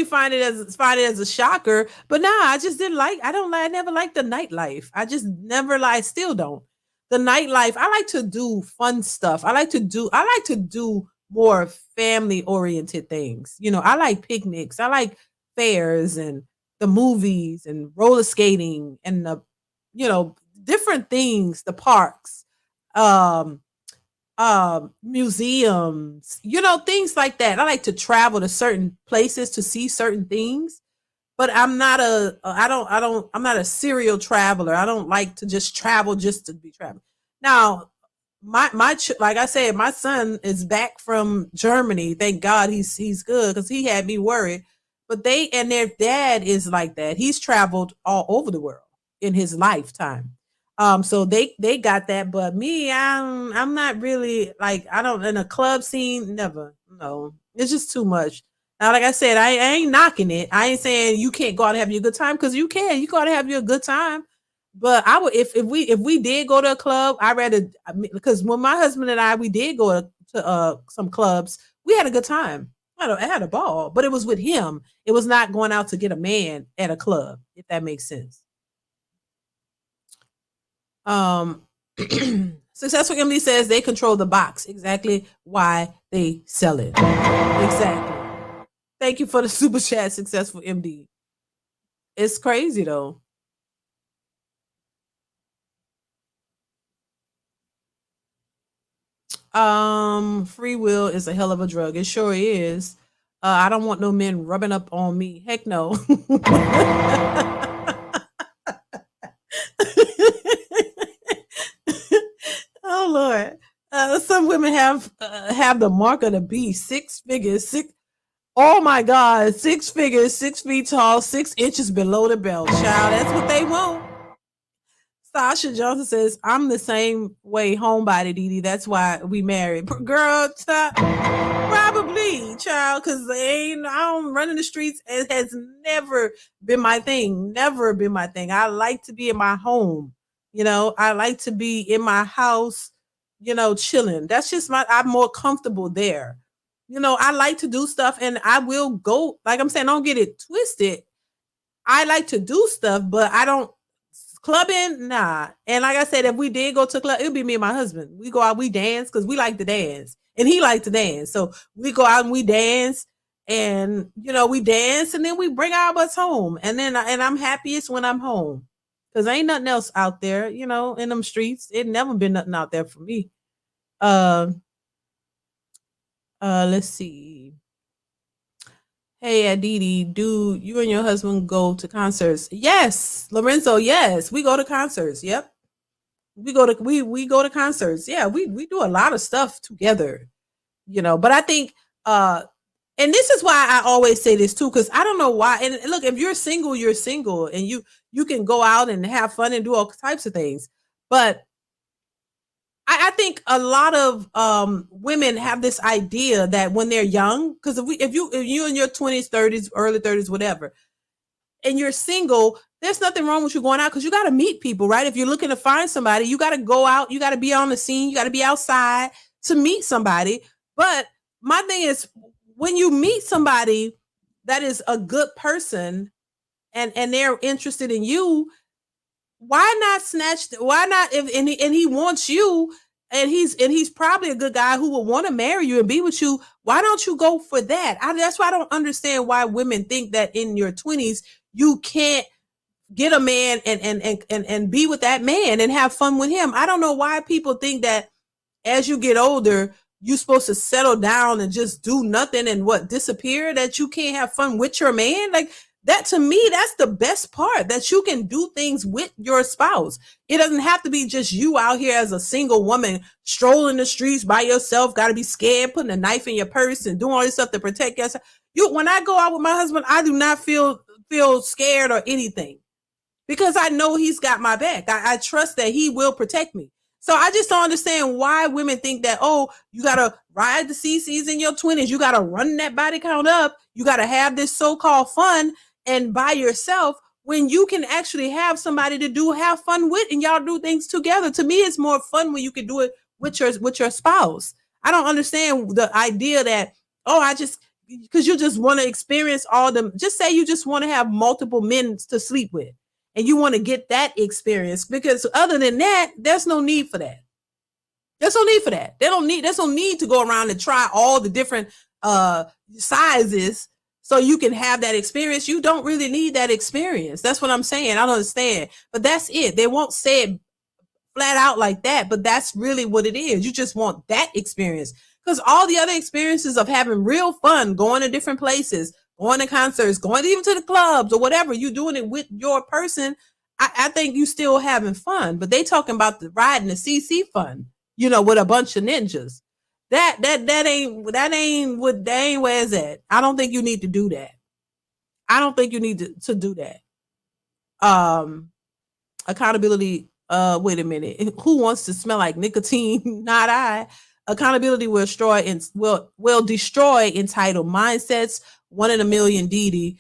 find it as a shocker, but nah, I just didn't like. I never liked the nightlife. I just never like. Still don't. The nightlife. I like to do fun stuff. I like to do more family oriented things. You know, I like picnics. I like fairs and the movies and roller skating and the, you know, different things. The parks. Museums, you know, things like that. I like to travel to certain places to see certain things, but I'm not a serial traveler. I don't like to just travel just to be traveling. Now, like I said, my son is back from Germany. Thank God he's good because he had me worried. But their dad is like that. He's traveled all over the world in his lifetime. So they got that, but me, I'm not really like, I don't, in a club scene, never. No, it's just too much. Now, like I said, I ain't knocking it. I ain't saying you can't go out and have your good time, because you can. You go out and have your good time. But I would, if we did go to a club, because when my husband and we did go to some clubs, we had a good time. I had a ball, but it was with him. It was not going out to get a man at a club, if that makes sense. Successful Emily says they control the box. Exactly why they sell it. Exactly. Thank you for the super chat, Successful MD. It's crazy though. Free will is a hell of a drug. It sure is. I don't want no men rubbing up on me. Heck no. Oh Lord. Some women have the mark of the beast. 6 figures, oh my God, 6 figures, 6 feet tall, 6 inches below the belt. Child, that's what they want. Sasha Johnson says, I'm the same way, homebody, DeeDee. That's why we married. Girl, probably, child, because I don't run in the streets. It has never been my thing. Never been my thing. I like to be in my home. You know, I like to be in my house, you know, chilling. That's just I'm more comfortable there. You know, I like to do stuff, and I will go, like I'm saying, don't get it twisted. I like to do stuff, but I don't clubbing, nah. And like I said, if we did go to a club, it would be me and my husband. We go out, we dance, because we like to dance, and he liked to dance. So we go out and we dance, and you know, we dance, and then we bring our butts home. And then I'm happiest when I'm home, because ain't nothing else out there, you know, in them streets. It never been nothing out there for me. Let's see. Hey, DeeDee, do you and your husband go to concerts? Yes, Lorenzo. Yes, we go to concerts. Yep, we go to concerts. Yeah, we do a lot of stuff together, you know. But I think, and this is why I always say this too, because I don't know why. And look, if you're single, and you can go out and have fun and do all types of things. But I think a lot of women have this idea that when they're young, because if you in your 20s, 30s, early 30s, whatever, and you're single, there's nothing wrong with you going out, because you got to meet people, right? If you're looking to find somebody, you got to go out, you got to be on the scene, you got to be outside to meet somebody. But my thing is, when you meet somebody that is a good person and they're interested in you, why not if he wants you, and he's probably a good guy who will want to marry you and be with you, why don't you go for that? That's why I don't understand why women think that in your 20s you can't get a man and be with that man and have fun with him. I don't know why people think that as you get older you supposed to settle down and just do nothing and disappear, that you can't have fun with your man. Like that, to me, that's the best part, that you can do things with your spouse. It doesn't have to be just you out here as a single woman strolling the streets by yourself, got to be scared, putting a knife in your purse and doing all this stuff to protect yourself. When I go out with my husband, I do not feel scared or anything, because I know he's got my back. I trust that he will protect me. So I just don't understand why women think that, oh, you got to ride the CCs in your 20s. You got to run that body count up. You got to have this so-called fun and by yourself, when you can actually have somebody to have fun with, and y'all do things together. To me, it's more fun when you can do it with your spouse. I don't understand the idea that, oh, because you just want to experience all them. Just say you just want to have multiple men to sleep with, and you want to get that experience, because other than that, there's no need for that. There's no need for that. There's no need to go around and try all the different sizes so you can have that experience. You don't really need that experience. That's what I'm saying. I don't understand. But that's it. They won't say it flat out like that, but that's really what it is. You just want that experience, because all the other experiences of having real fun, going to different places, going to concerts, going even to the clubs or whatever, you doing it with your person, I think you still having fun. But they talking about the riding the CC fun, with a bunch of ninjas. That ain't where it's at. I don't think you need to do that. I don't think you need to do that. Accountability. Wait a minute. Who wants to smell like nicotine? Not I. Accountability will destroy entitled mindsets. 1 in a million, DeeDee.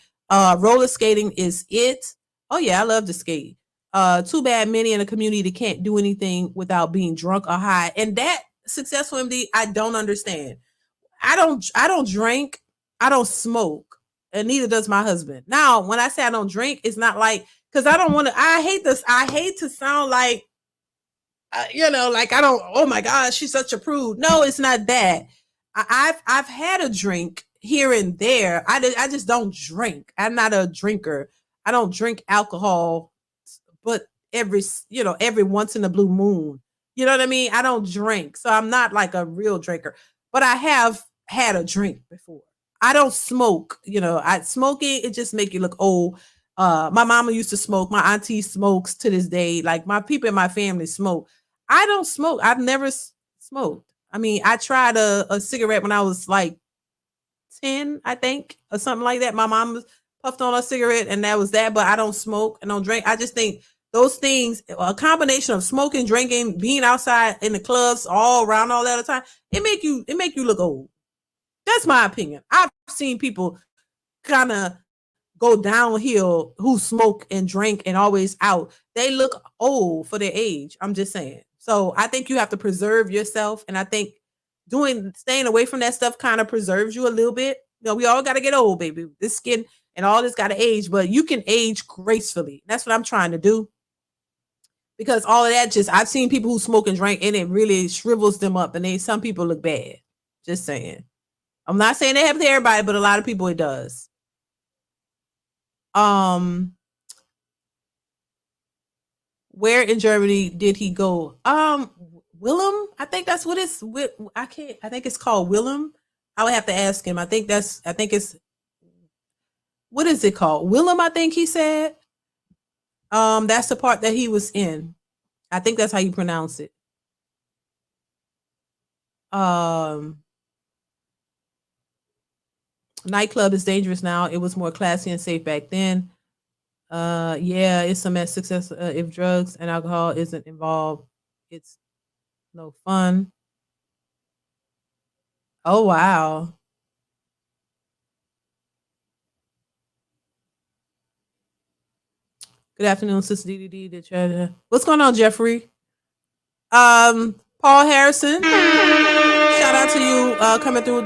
Roller skating is it. Oh yeah, I love to skate. Too bad many in the community can't do anything without being drunk or high. And that, successful MD, I don't understand. I don't drink. I don't smoke, and neither does my husband. Now, when I say I don't drink, it's not like, because I don't want to. I hate to sound like, like I don't. Oh my gosh, she's such a prude. No, it's not that. I've had a drink here and there. I just don't drink. I'm not a drinker. I don't drink alcohol, but every once in a blue moon. You know what I mean? I don't drink. So I'm not like a real drinker, but I have had a drink before. I don't smoke. Smoking, it just make you look old. My mama used to smoke. My auntie smokes to this day. Like my people in my family smoke. I don't smoke. I've never smoked. I mean, I tried a cigarette when I was like 10, I think, or something like that. My mom puffed on a cigarette and that was that, but I don't smoke and don't drink. I just think those things, a combination of smoking, drinking, being outside in the clubs all around all that time, it make you look old. That's my opinion. I've seen people kind of go downhill who smoke and drink and always out. They look old for their age. I'm just saying. So I think you have to preserve yourself. And I think staying away from that stuff kind of preserves you a little bit. We all got to get old, baby. This skin and all this got to age, but you can age gracefully. That's what I'm trying to do. Because all of that, I've seen people who smoke and drink and it really shrivels them up, and some people look bad. Just saying. I'm not saying it happens to everybody, but a lot of people it does. Where in Germany did he go? Willem, I think that's what it's with. I think it's called Willem. I would have to ask him. I think it's, what is it called? Willem, I think he said. That's the part that he was in. I think that's how you pronounce it. Nightclub is dangerous now. It was more classy and safe back then. Yeah, it's some success if drugs and alcohol isn't involved. It's no fun. Oh wow. Good afternoon, Sister DeeDee. What's going on, Jeffrey? Paul Harrison. Shout out to you coming through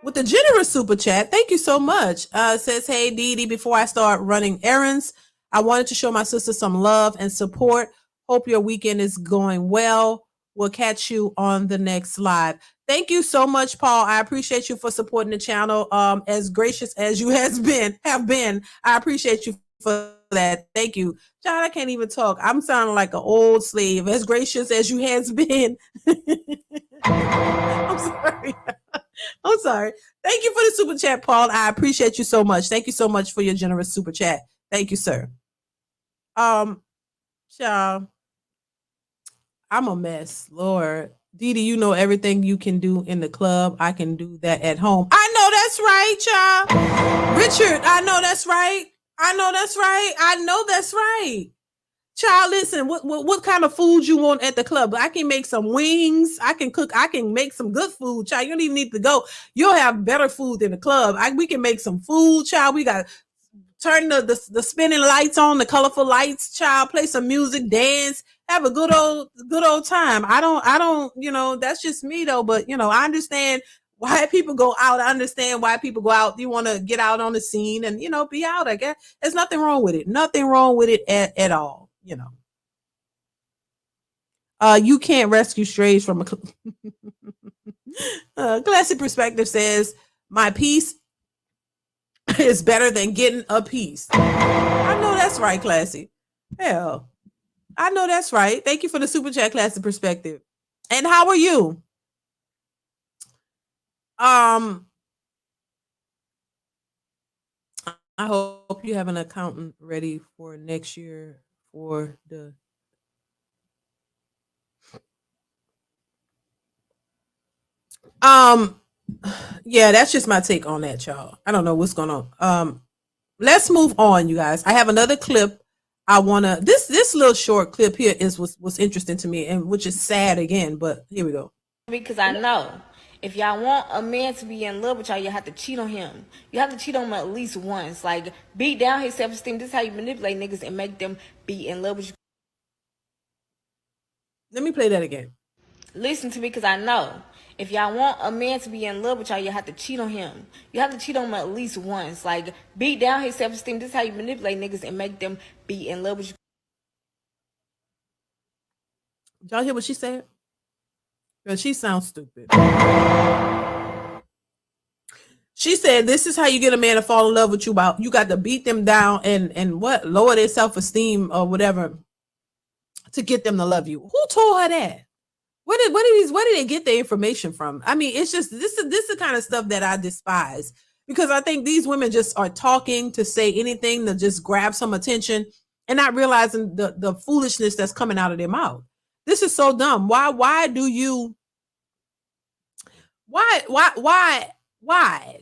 with the generous super chat. Thank you so much. Says, hey, DeeDee, before I start running errands, I wanted to show my sister some love and support. Hope your weekend is going well. We'll catch you on the next live. Thank you so much, Paul. I appreciate you for supporting the channel. As gracious as you have been, I appreciate you for that. Thank you. John, I can't even talk. I'm sounding like an old slave. As gracious as you has been. I'm sorry. I'm sorry. Thank you for the super chat, Paul. I appreciate you so much. Thank you so much for your generous super chat. Thank you, sir. Y'all, I'm a mess. Lord. DeeDee, you know everything you can do in the club. I can do that at home. I know that's right, child. Richard, I know that's right. I know that's right. I know that's right. Child, listen, what kind of food you want at the club? I can make some wings. I can cook. I can make some good food, child. You don't even need to go. You'll have better food in the club. We can make some food, child. We got turn the spinning lights on, the colorful lights, child. Play some music, dance, have a good old time. I don't, that's just me though. But I understand why people go out. I understand why people go out. You want to get out on the scene and be out. I guess there's nothing wrong with it. Nothing wrong with it at all. You can't rescue strays from a classic perspective says my piece is better than getting a piece. I know that's right, Classy. Hell, I know that's right. Thank you for the super chat, Classic Perspective. And how are you? I hope you have an accountant ready for next year for the yeah, that's just my take on that, y'all. I don't know what's going on. Let's move on, you guys. I have another clip. I wanna this little short clip here was interesting to me, and which is sad again, but here we go. Because I know if y'all want a man to be in love with y'all, you have to cheat on him. You have to cheat on him at least once. Like, beat down his self-esteem. This is how you manipulate niggas and make them be in love with you. Let me play that again. Listen to me, because I know if y'all want a man to be in love with y'all, you have to cheat on him. You have to cheat on him at least once. Like, beat down his self-esteem. This is how you manipulate niggas and make them be in love with you. Did y'all hear what she said? Girl, she sounds stupid. She said, this is how you get a man to fall in love with you. About you got to beat them down and lower their self-esteem or whatever to get them to love you. Who told her that? Where did they get the information from? I mean, it's just this is the kind of stuff that I despise, because I think these women just are talking to say anything to just grab some attention and not realizing the foolishness that's coming out of their mouth. This is so dumb. Why do you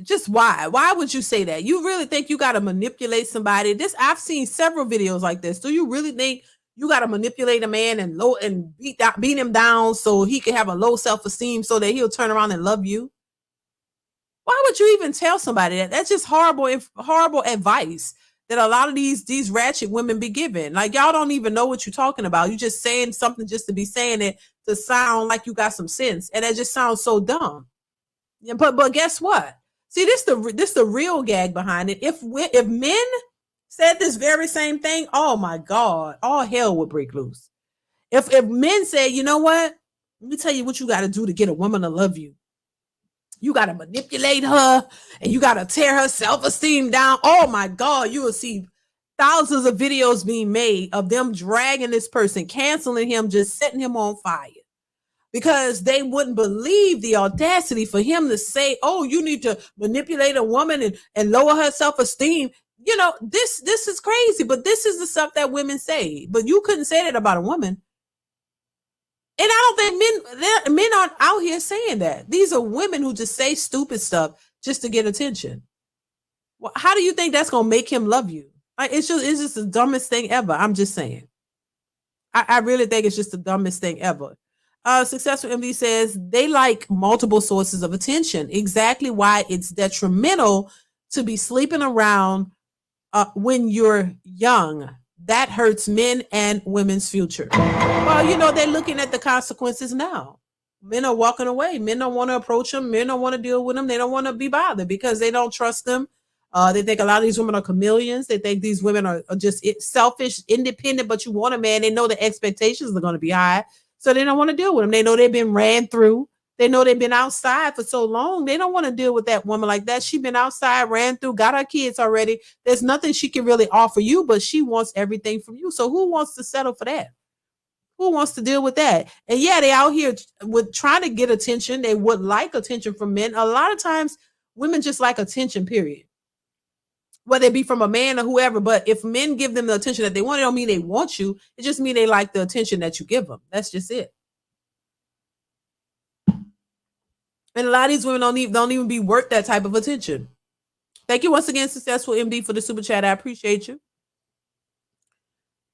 just why would you say that? You really think you got to manipulate somebody? I've seen several videos like this. Do you really think you got to manipulate a man and beat him down so he can have a low self-esteem so that he'll turn around and love you? Why would you even tell somebody that? That's just horrible advice that a lot of these ratchet women be giving. Like, y'all don't even know what you're talking about. You just saying something just to be saying it to sound like you got some sense, and that just sounds so dumb. Yeah, but guess what? See, this the real gag behind it. If men said this very same thing, oh my God, all hell would break loose. If men said, you know what? Let me tell you what you got to do to get a woman to love you. You got to manipulate her and you got to tear her self-esteem down. Oh my God, you will see thousands of videos being made of them dragging this person, canceling him, just setting him on fire, because they wouldn't believe the audacity for him to say, oh, you need to manipulate a woman and lower her self-esteem. This is crazy, but this is the stuff that women say. But you couldn't say that about a woman. And I don't think men aren't out here saying that. These are women who just say stupid stuff just to get attention. Well, how do you think that's going to make him love you? Like, it's just the dumbest thing ever. I'm just saying. I really think it's just the dumbest thing ever. Successful MD says they like multiple sources of attention. Exactly why it's detrimental to be sleeping around when you're young. That hurts men and women's future. Well, they're looking at the consequences now. Men are walking away. Men don't want to approach them. Men don't want to deal with them. They don't want to be bothered because they don't trust them. They think a lot of these women are chameleons. They think these women are just selfish, independent, but you want a man. They know the expectations are going to be high, so they don't want to deal with them. They know they've been ran through. They know they've been outside for so long. They don't want to deal with that woman like that. She's been outside, ran through, got her kids already. There's nothing she can really offer you, but she wants everything from you. So who wants to settle for that? Who wants to deal with that? And yeah, they out here with trying to get attention. They would like attention from men. A lot of times women just like attention, period. Whether it be from a man or whoever, but if men give them the attention that they want, it don't mean they want you. It just mean they like the attention that you give them. That's just it. And a lot of these women don't even be worth that type of attention. Thank you once again, Successful MD, for the super chat. I appreciate you.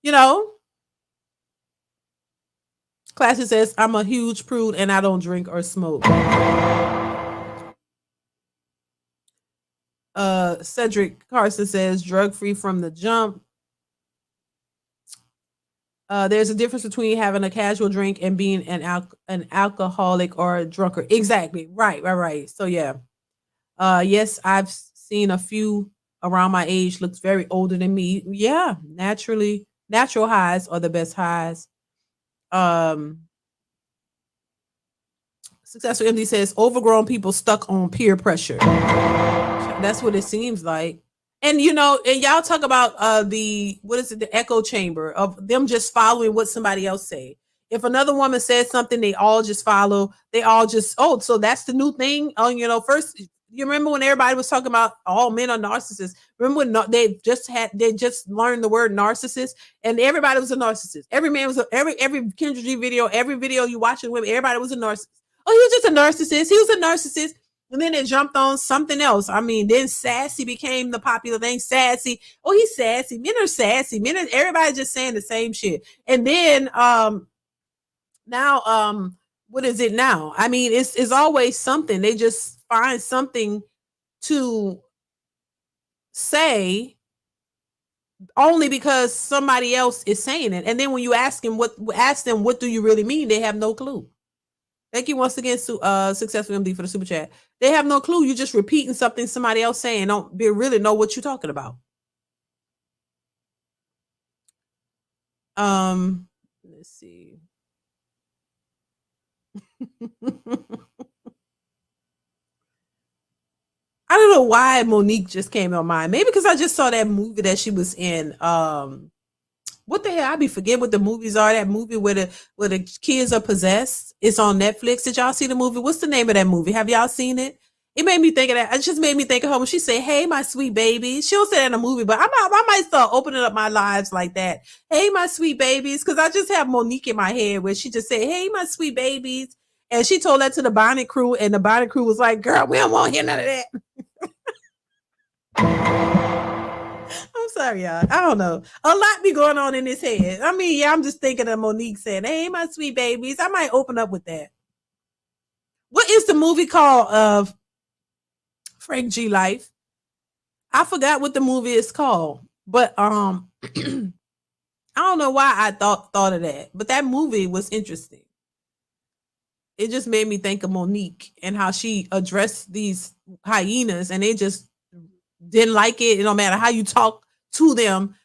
You know, Classic says, I'm a huge prude and I don't drink or smoke. Cedric Carson says, drug-free from the jump. There's a difference between having a casual drink and being an alcoholic or a drunkard. Exactly. Right. So yeah. Yes, I've seen a few around my age, looks very older than me. Yeah, natural highs are the best highs. Successful MD says, overgrown people stuck on peer pressure. That's what it seems like. And you know, and y'all talk about the echo chamber of them just following what somebody else say. If another woman says something, they all just follow. They all just, so that's the new thing. You know, first, you remember when everybody was talking about all men are narcissists? Remember when they just learned the word narcissist, and everybody was a narcissist. Every man was every Kendra G video, every video you watching women, everybody was a narcissist. Oh, he was just a narcissist. He was a narcissist. And then it jumped on something else. I mean, then sassy became the popular thing. Sassy. Oh, he's sassy. Men are sassy. Everybody just saying the same shit. And then now what is it now? I mean, it's always something. They just find something to say only because somebody else is saying it. And then when you ask them what do you really mean, they have no clue. Thank you once again, Successful MD, for the super chat. They have no clue. You're just repeating something somebody else saying. Don't really know what you're talking about. Let's see. I don't know why Monique just came on mind. Maybe because I just saw that movie that she was in. What the hell? I be forgetting what the movies are. That movie where the kids are possessed. It's on Netflix. Did y'all see the movie? What's the name of that movie? Have y'all seen it? It made me think of that. It just made me think of her when she said, "Hey, my sweet babies." She'll say that in a movie, but I might start opening up my lives like that. "Hey, my sweet babies," because I just have Monique in my head where she just said, "Hey, my sweet babies," and she told that to the Bonnet crew, and the Bonnet crew was like, "Girl, we don't want to hear none of that." I'm sorry, y'all. I don't know. A lot be going on in his head. I mean, yeah, I'm just thinking of Monique saying, "Hey, my sweet babies." I might open up with that. What is the movie called of Frank G. Life? I forgot what the movie is called, but I don't know why I thought of that. But that movie was interesting. It just made me think of Monique and how she addressed these hyenas, and they just didn't like it. It don't matter how you talk to them.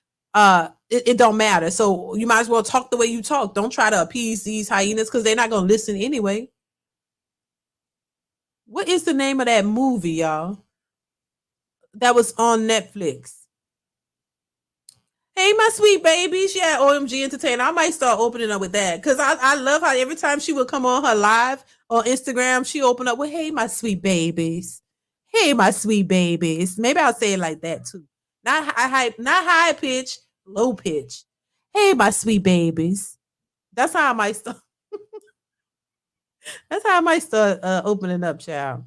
It don't matter. So you might as well talk the way you talk. Don't try to appease these hyenas because they're not going to listen anyway. What is the name of that movie, y'all? That was on Netflix. Hey, my sweet babies. Yeah, OMG Entertainer. I might start opening up with that because I love how every time she would come on her live on Instagram, she opened up with, "Hey, my sweet babies. Hey, my sweet babies." Maybe I'll say it like that too. Not high pitch, low pitch. "Hey, my sweet babies." That's how I might start. That's how I might start opening up, child.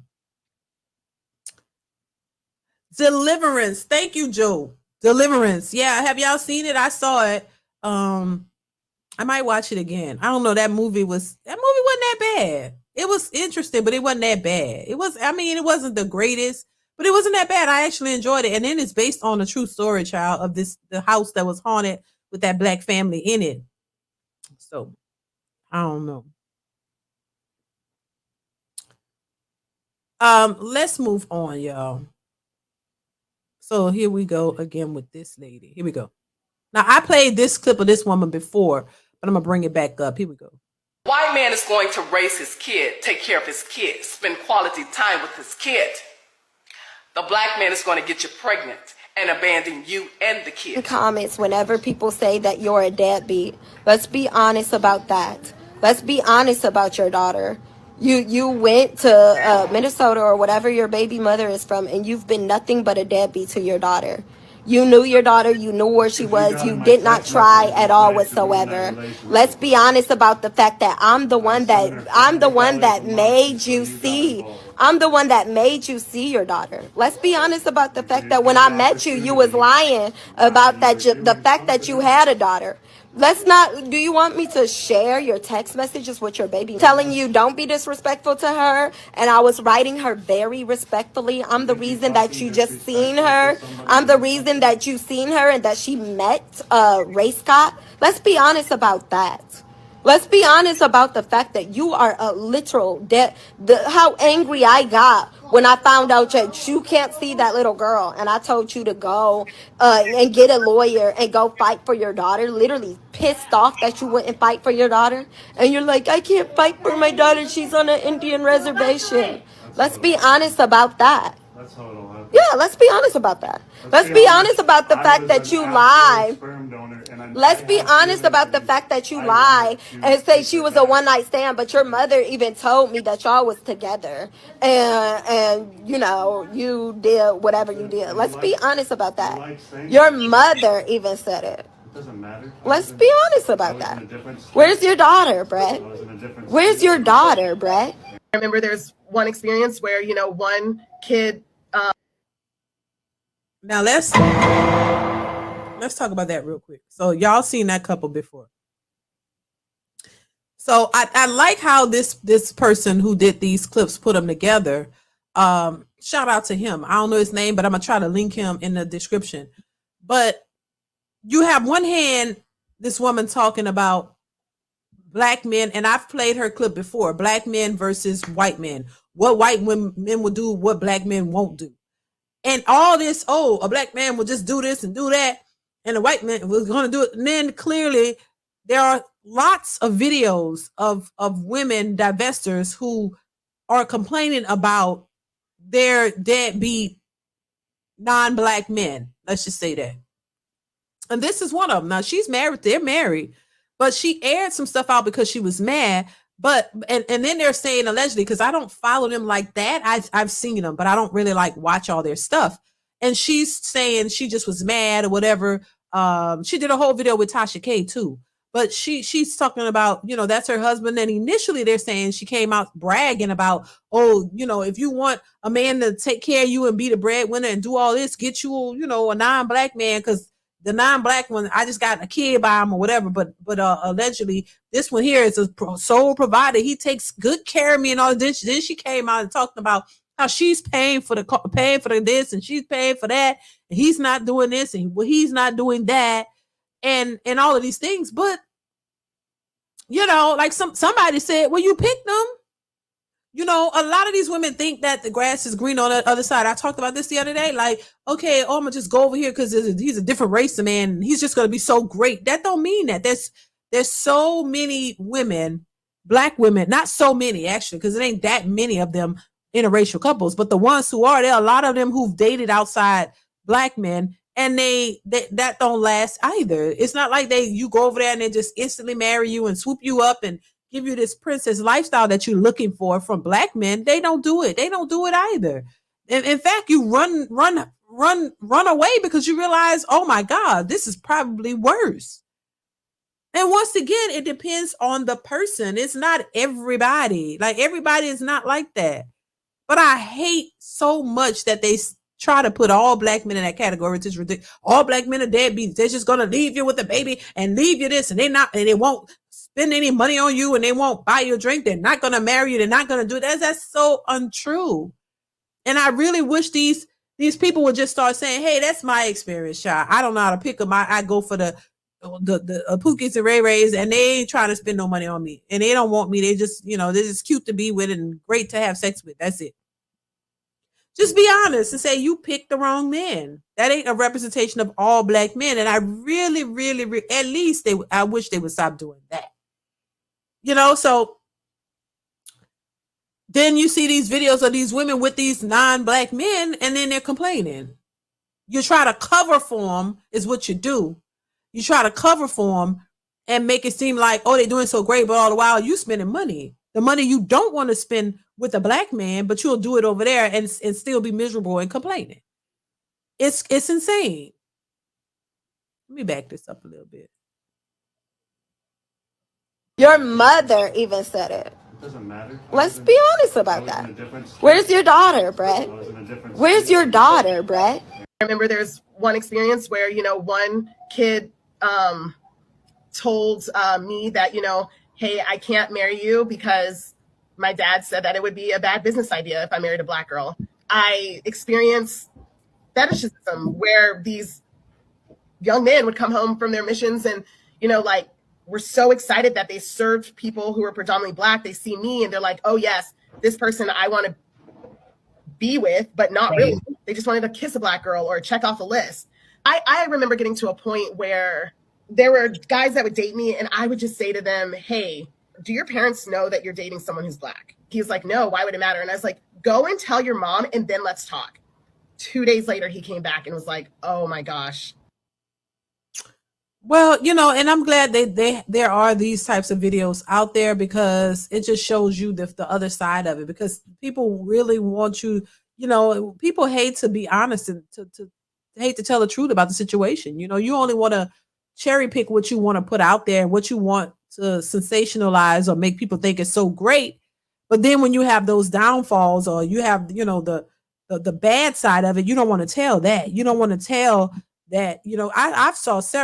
Deliverance. Thank you, Joe. Deliverance. Yeah, have y'all seen it? I saw it. I might watch it again. I don't know. That movie wasn't that bad. It was interesting, but it wasn't that bad. It wasn't the greatest, but it wasn't that bad. I actually enjoyed it. And then it's based on a true story, child, of the house that was haunted with that black family in it. So I don't know. Let's move on, y'all. So here we go again with this lady. Here we go. Now, I played this clip of this woman before, but I'm going to bring it back up. Here we go. White man is going to raise his kid, take care of his kid, spend quality time with his kid. The black man is going to get you pregnant and abandon you and the kid. Comments whenever people say that you're a deadbeat. Let's be honest about that. Let's be honest about your daughter. You went to Minnesota or whatever your baby mother is from, and you've been nothing but a deadbeat to your daughter. You knew your daughter. You knew where she was. You did not try at all whatsoever. Let's be honest about the fact that I'm the one that made you see. I'm the one that made you see your daughter. Let's be honest about the fact that when I met you, you was lying about the fact that you had a daughter. Let's not. Do you want me to share your text messages with your baby? Telling you don't be disrespectful to her, and I was writing her very respectfully. I'm the reason that you just seen her. I'm the reason that you seen her and that she met Ray Scott. Let's be honest about that. Let's be honest about the fact that you are a literal how angry I got when I found out that you can't see that little girl, and I told you to go and get a lawyer and go fight for your daughter. Literally pissed off that you wouldn't fight for your daughter, and you're like, I can't fight for my daughter. She's on an Indian reservation. Let's be honest about that. That's how it'll happen. Yeah, let's be honest about that. Let's be honest about the fact that you lie. Let's be honest about the fact that you lie and say she was a one-night stand, but your mother even told me that y'all was together, and you know, you did whatever you did. Let's be honest about that. Your mother even said it. Doesn't matter. Let's be honest about that. Where's your daughter, Brett? Where's your daughter, Brett? I remember there's one experience where, you know, one kid. Now let's talk about that real quick. So y'all seen that couple before. So I like how this person who did these clips put them together. Shout out to him. I don't know his name, but I'm gonna try to link him in the description. But you have one hand, this woman talking about black men, and I've played her clip before, black men versus white men. What white men will do, what black men won't do. And all this, oh, a black man will just do this and do that, and a white man was going to do it. And then clearly there are lots of videos of women divestors who are complaining about their deadbeat non-black men. Let's just say that. And this is one of them. Now she's married, they're married, but she aired some stuff out because she was mad. But and then they're saying allegedly, because I don't follow them like that. I've seen them, but I don't really like watch all their stuff. And she's saying she just was mad or whatever. She did a whole video with Tasha K too. But she's talking about, you know, that's her husband. And initially they're saying she came out bragging about, oh, you know, if you want a man to take care of you and be the breadwinner and do all this, get you, you know, a non-black man, because the non-black one, I just got a kid by him or whatever. But allegedly, this one here is a sole provider. He takes good care of me and all this. Then she came out and talked about how she's paying for the this and she's paying for that. And he's not doing this and he's not doing that, and all of these things. But you know, like somebody said, well, you picked them. You know, a lot of these women think that the grass is green on the other side. I talked about this the other day. Like, okay, oh, I'm gonna just go over here because he's a different race of man. He's just gonna be so great. That don't mean that. There's so many women, black women, not so many actually, because it ain't that many of them interracial couples. But the ones who are, there are a lot of them who've dated outside black men, and they that don't last either. It's not like you go over there and they just instantly marry you and swoop you up and give you this princess lifestyle that you're looking for from black men. They don't do it. They don't do it either. In fact, you run away because you realize, oh my God, this is probably worse. And once again, it depends on the person. It's not everybody. Like, everybody is not like that. But I hate so much that they try to put all black men in that category. It's just ridiculous. All black men are deadbeats. They're just gonna leave you with a baby and leave you this, and they won't spend any money on you, and they won't buy you a drink. They're not gonna marry you. They're not gonna do that. That's so untrue. And I really wish these people would just start saying, "Hey, that's my experience, child. I don't know how to pick them. I go for the Pookies and Ray Rays, and they ain't trying to spend no money on me, and they don't want me. They just, you know, they're just cute to be with and great to have sex with. That's it." Just be honest and say you picked the wrong man. That ain't a representation of all black men. And I really, at least I wish they would stop doing that. You know, so then you see these videos of these women with these non-black men, and then they're complaining. You try to cover for them is what you do. You try to cover for them and make it seem like, oh, they're doing so great, but all the while you spending money. The money you don't want to spend with a black man, but you'll do it over there and still be miserable and complaining. It's insane. Let me back this up a little bit. Your mother even said it. Doesn't matter. Let's be honest about that. Where's your daughter, Brett? Where's your daughter, Brett? I remember there's one experience where, one kid told me that, hey, I can't marry you because my dad said that it would be a bad business idea if I married a black girl. I experienced fetishism where these young men would come home from their missions and, we're so excited that they served people who are predominantly black. They see me and they're like, oh, yes, this person I want to be with, but not really. They just wanted to kiss a black girl or check off a list. I remember getting to a point where there were guys that would date me and I would just say to them, hey, do your parents know that you're dating someone who's black? He was like, no, why would it matter? And I was like, go and tell your mom and then let's talk. 2 days later, he came back and was like, oh my gosh. Well, and I'm glad there are these types of videos out there because it just shows you the other side of it, because people really want you, people hate to be honest and to hate to tell the truth about the situation. You only want to cherry pick what you want to put out there and what you want to sensationalize or make people think is so great. But then when you have those downfalls or you have, the bad side of it, you don't want to tell that. You don't want to tell that,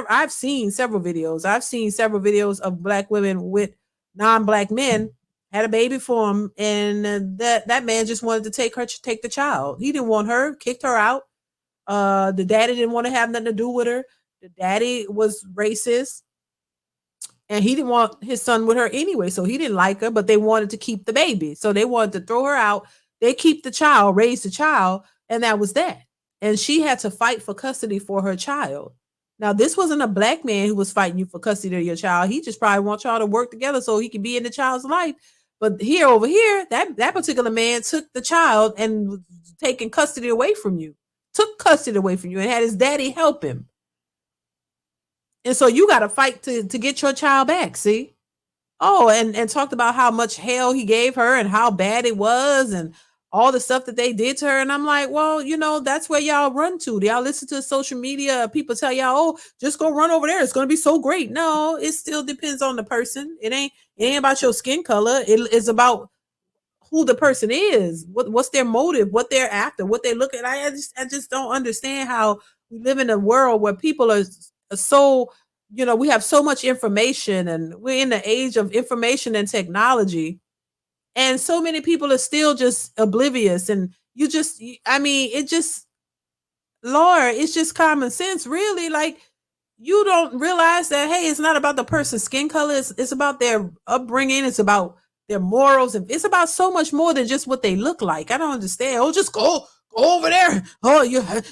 I've seen several videos. I've seen several videos of black women with non-black men, had a baby for him, and that man just wanted to take the child. He didn't want her, kicked her out. The daddy didn't want to have nothing to do with her. The daddy was racist, and he didn't want his son with her anyway, so he didn't like her, but they wanted to keep the baby. So they wanted to throw her out. They keep the child, raise the child, and that was that. And she had to fight for custody for her child. Now, this wasn't a black man who was fighting you for custody of your child. He just probably wants y'all to work together so he can be in the child's life. But over here, that particular man took the child and was taking custody away from you. Took custody away from you and had his daddy help him. And so you got to fight to get your child back, see? Oh, and talked about how much hell he gave her and how bad it was and all the stuff that they did to her. And I'm like, well, that's where y'all run to. Y'all listen to social media. People tell y'all, oh, just go run over there. It's going to be so great. No, it still depends on the person. It ain't about your skin color. It's about who the person is, what's their motive, what they're after, what they look at. I just don't understand how we live in a world where people are so, we have so much information and we're in the age of information and technology. And so many people are still just oblivious. And Lord, it's just common sense, really. Like, you don't realize that, hey, it's not about the person's skin color. It's about their upbringing. It's about their morals. And it's about so much more than just what they look like. I don't understand. Oh, just go over there. Oh,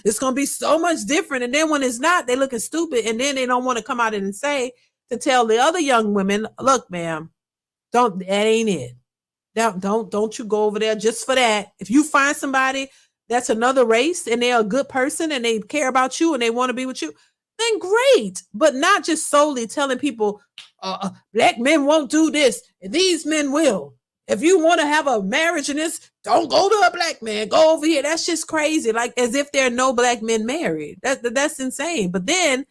it's going to be so much different. And then when it's not, they looking stupid. And then they don't want to come out and say, to tell the other young women, look, ma'am, that ain't it. Don't you go over there just for that. If you find somebody that's another race and they're a good person and they care about you and they want to be with you, then great. But not just solely telling people black men won't do this and these men will. If you want to have a marriage in this, don't go to a black man. Go over here. That's just crazy. Like, as if there are no black men married. That's insane. But then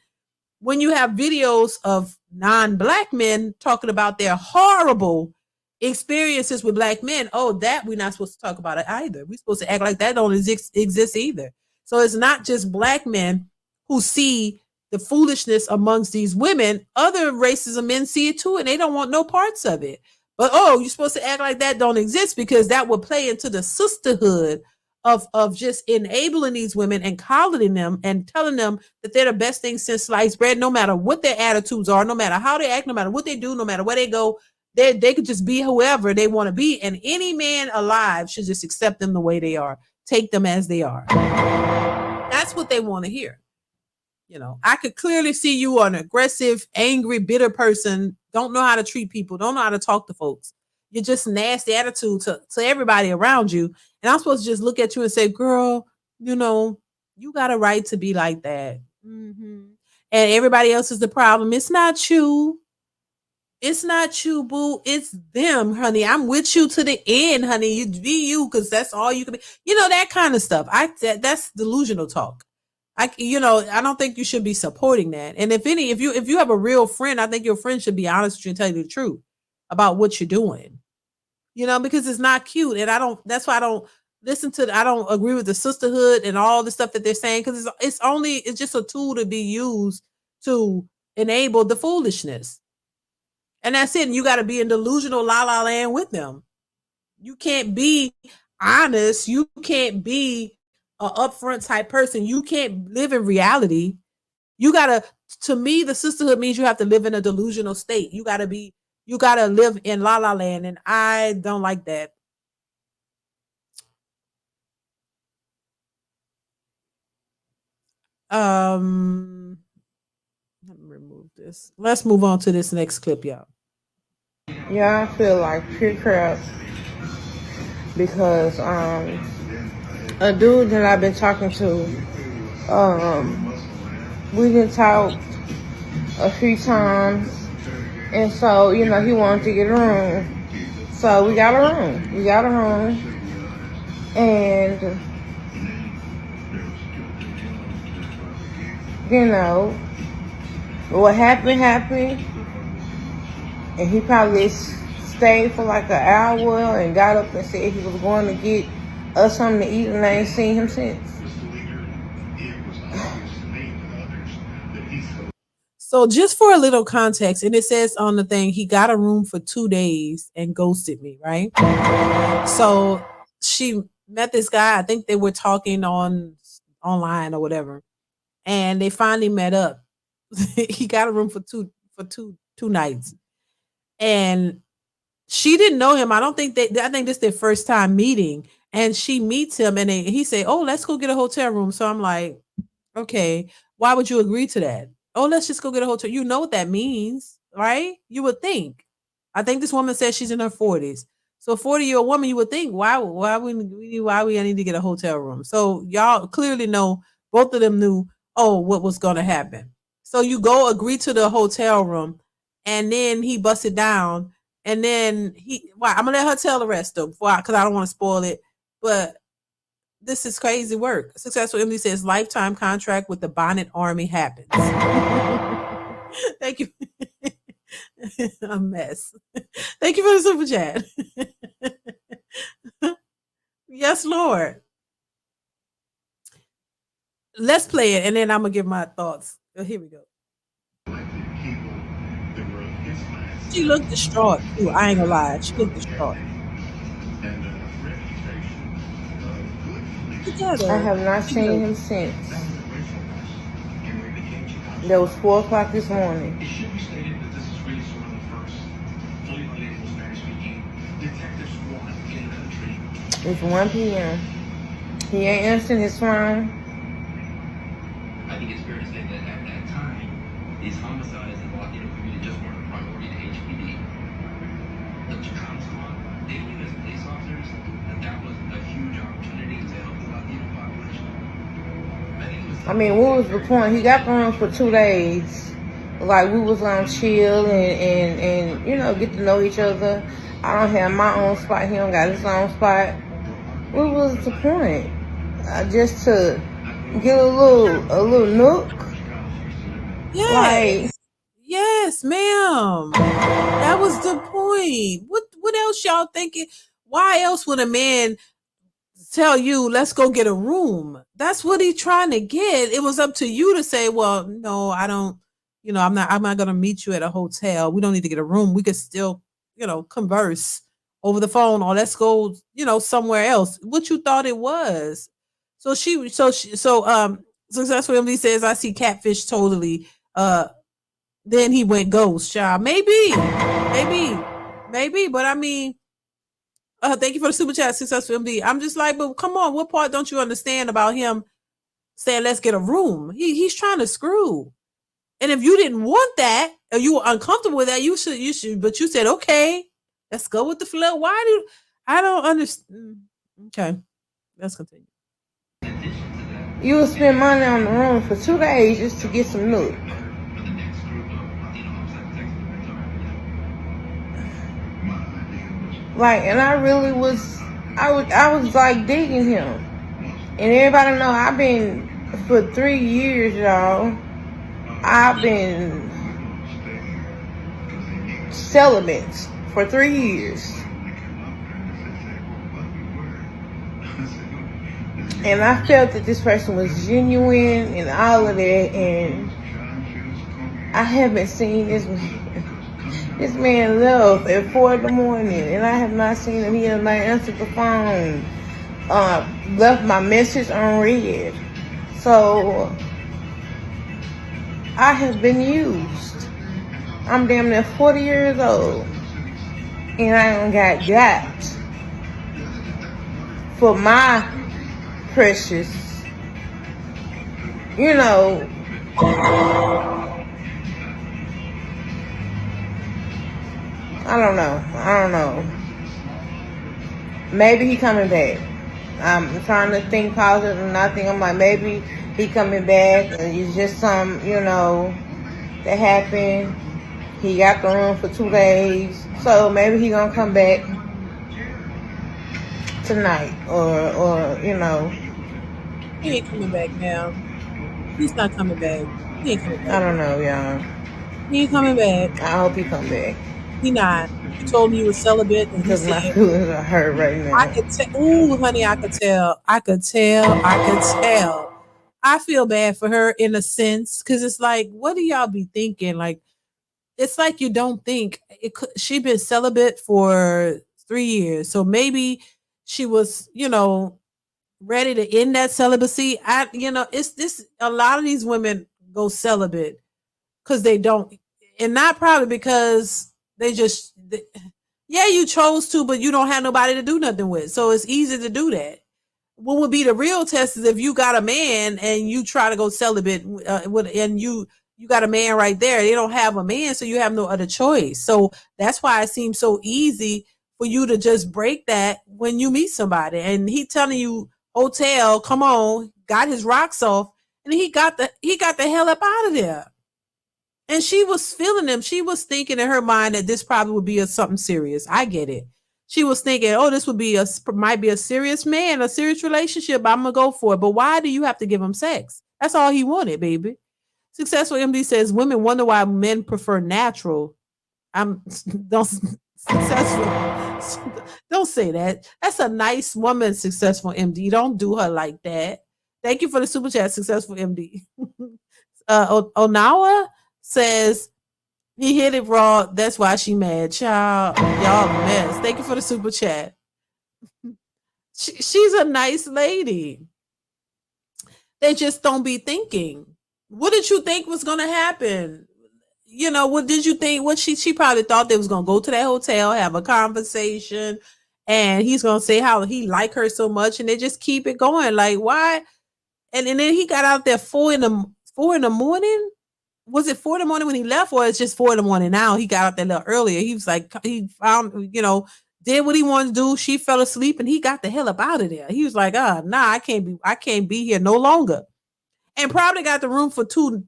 when you have videos of non-black men talking about their horrible experiences with black men, that we're not supposed to talk about it either. We're supposed to act like that don't exist either. So it's not just black men who see the foolishness amongst these women. Other races of men see it too, and they don't want no parts of it. But you're supposed to act like that don't exist, because that would play into the sisterhood of just enabling these women and coddling them and telling them that they're the best thing since sliced bread, no matter what their attitudes are, no matter how they act, no matter what they do, no matter where they go. They could just be whoever they want to be. And any man alive should just accept them the way they are. Take them as they are. That's what they want to hear. I could clearly see you are an aggressive, angry, bitter person. Don't know how to treat people. Don't know how to talk to folks. You're just nasty attitude to everybody around you. And I'm supposed to just look at you and say, girl, You got a right to be like that. Mm-hmm. And everybody else is the problem. It's not you. It's not you, boo. It's them, honey. I'm with you to the end, honey. You be you, because that's all you can be. That kind of stuff. That's delusional talk. I don't think you should be supporting that. And if you have a real friend, I think your friend should be honest with you and tell you the truth about what you're doing. Because it's not cute. And that's why I don't I don't agree with the sisterhood and all the stuff that they're saying, because it's just a tool to be used to enable the foolishness. And that's it. And you got to be in delusional la la land with them. You can't be honest. You can't be an upfront type person. You can't live in reality. You gotta, to me, the sisterhood means you have to live in a delusional state. You gotta live in la la land. And I don't like that. Let me remove this. Let's move on to this next clip, y'all. Yeah, I feel like pure crap because a dude that I've been talking to, we done talked a few times, and so he wanted to get a room, so we got a room, and what happened, and he probably stayed for like an hour and got up and said he was going to get us something to eat, and I ain't seen him since. So just for a little context, and it says on the thing, he got a room for 2 days and ghosted me, right? So she met this guy. I think they were talking online or whatever, and they finally met up. He got a room for two nights, and she didn't know him. I think this is their first time meeting, and she meets him, and he say, "Oh, let's go get a hotel room." So I'm like, okay, why would you agree to that? Oh, let's just go get a hotel. You know what that means, right? You would think. I think this woman says she's in her 40s. So 40-year-old woman, you would think, why we need to get a hotel room? So y'all clearly know, both of them knew, what was going to happen. So you go agree to the hotel room, and then he busted down, and then I'm gonna let her tell the rest of because I don't want to spoil it, but this is crazy work. Successful Emily says lifetime contract with the Bonnet Army happens. Thank you. A mess. Thank you for the super chat. Yes, Lord. Let's play it, and then I'm gonna give my thoughts. Here we go. She looked distraught too. I ain't gonna lie. She looked distraught. I have not seen him since. That was 4 o'clock this morning. It's 1 p.m. He ain't answering his phone. I think it's fair to say that at that time, these homicides in Latino community just weren't a priority to HPD. The Chicano squad, they knew as police officers that was a huge opportunity to help the Latino population. I mean, what was the point? He got the room for 2 days. Like, we was gonna chill and get to know each other. I don't have my own spot. He don't got his own spot. What was the point? Just to get a little nook? Yes. Yes, ma'am. That was the point. What else y'all thinking? Why else would a man tell you, let's go get a room? That's what he's trying to get. It was up to you to say, well, no, I don't, I'm not going to meet you at a hotel. We don't need to get a room. We could still, converse over the phone, or let's go, somewhere else. What you thought it was. So Successful Emily says, I see catfish totally. Then he went ghost, child. Maybe. But I mean, thank you for the super chat, Successful MD. I'm just like, but come on, what part don't you understand about him saying, let's get a room? He's trying to screw. And if you didn't want that, or you were uncomfortable with that, you should, but you said, okay, let's go with the flow. I don't understand. Okay, let's continue. In addition to that, You would spend money on the room for 2 days just to get some nook. Like, and I really was, I was like digging him. And everybody know I've been, for 3 years, y'all, I've been celibate for 3 years. And I felt that this person was genuine and all of that, and I haven't seen this man. This man left at 4 in the morning, and I have not seen him. He has not answered the phone. Left my message unread. So I have been used. I'm damn near 40 years old, and I don't got for my precious, you know. I don't know. Maybe he coming back. I'm trying to think positive and I think I'm like, maybe he coming back and it's just some, you know, that happened. He got the room for 2 days. So maybe he gonna come back tonight or you know. He ain't coming back now. He's not coming back. He ain't coming back. I don't know, y'all. He ain't coming back. I hope he come back. He not. You told me you were celibate, and he Because said, my feelings are hurt right now. I could tell. Ooh, honey, I could tell. I could tell. I feel bad for her in a sense, because it's like, what do y'all be thinking? Like, it's like you don't think it could. She been celibate for 3 years, so maybe she was, you know, ready to end that celibacy. It's this. A lot of these women go celibate because they don't, and not probably because yeah, you chose to, but you don't have nobody to do nothing with, so it's easy to do that. What would be the real test is if you got a man and you try to go celibate and you got a man right there. They don't have a man, so you have no other choice. So that's why it seems so easy for you to just break that when you meet somebody and he telling you, hotel, come on, got his rocks off, and he got the hell up out of there. And she was feeling him. She was thinking in her mind that this probably would be something serious. I get it. She was thinking, oh, this would be might be a serious man, a serious relationship. I'm gonna go for it. But why do you have to give him sex? That's all he wanted, baby. Successful MD says women wonder why men prefer natural. I'm don't successful. Don't say that. That's a nice woman, successful MD. Don't do her like that. Thank you for the super chat, successful MD. Onawa says he hit it raw. That's why she mad. Child, y'all a mess. Thank you for the super chat. She's a nice lady. They just don't be thinking. What did you think was going to happen? You know, what did you think? What she probably thought they was going to go to that hotel, have a conversation, and he's going to say how he like her so much, and they just keep it going. Like, why? And then he got out there 4 in the morning. Was it 4 in the morning when he left, or it's just 4 in the morning now? He got out there a little earlier. He was like, he found, did what he wanted to do. She fell asleep, and he got the hell up out of there. He was like, nah, I can't be here no longer. And probably got the room for two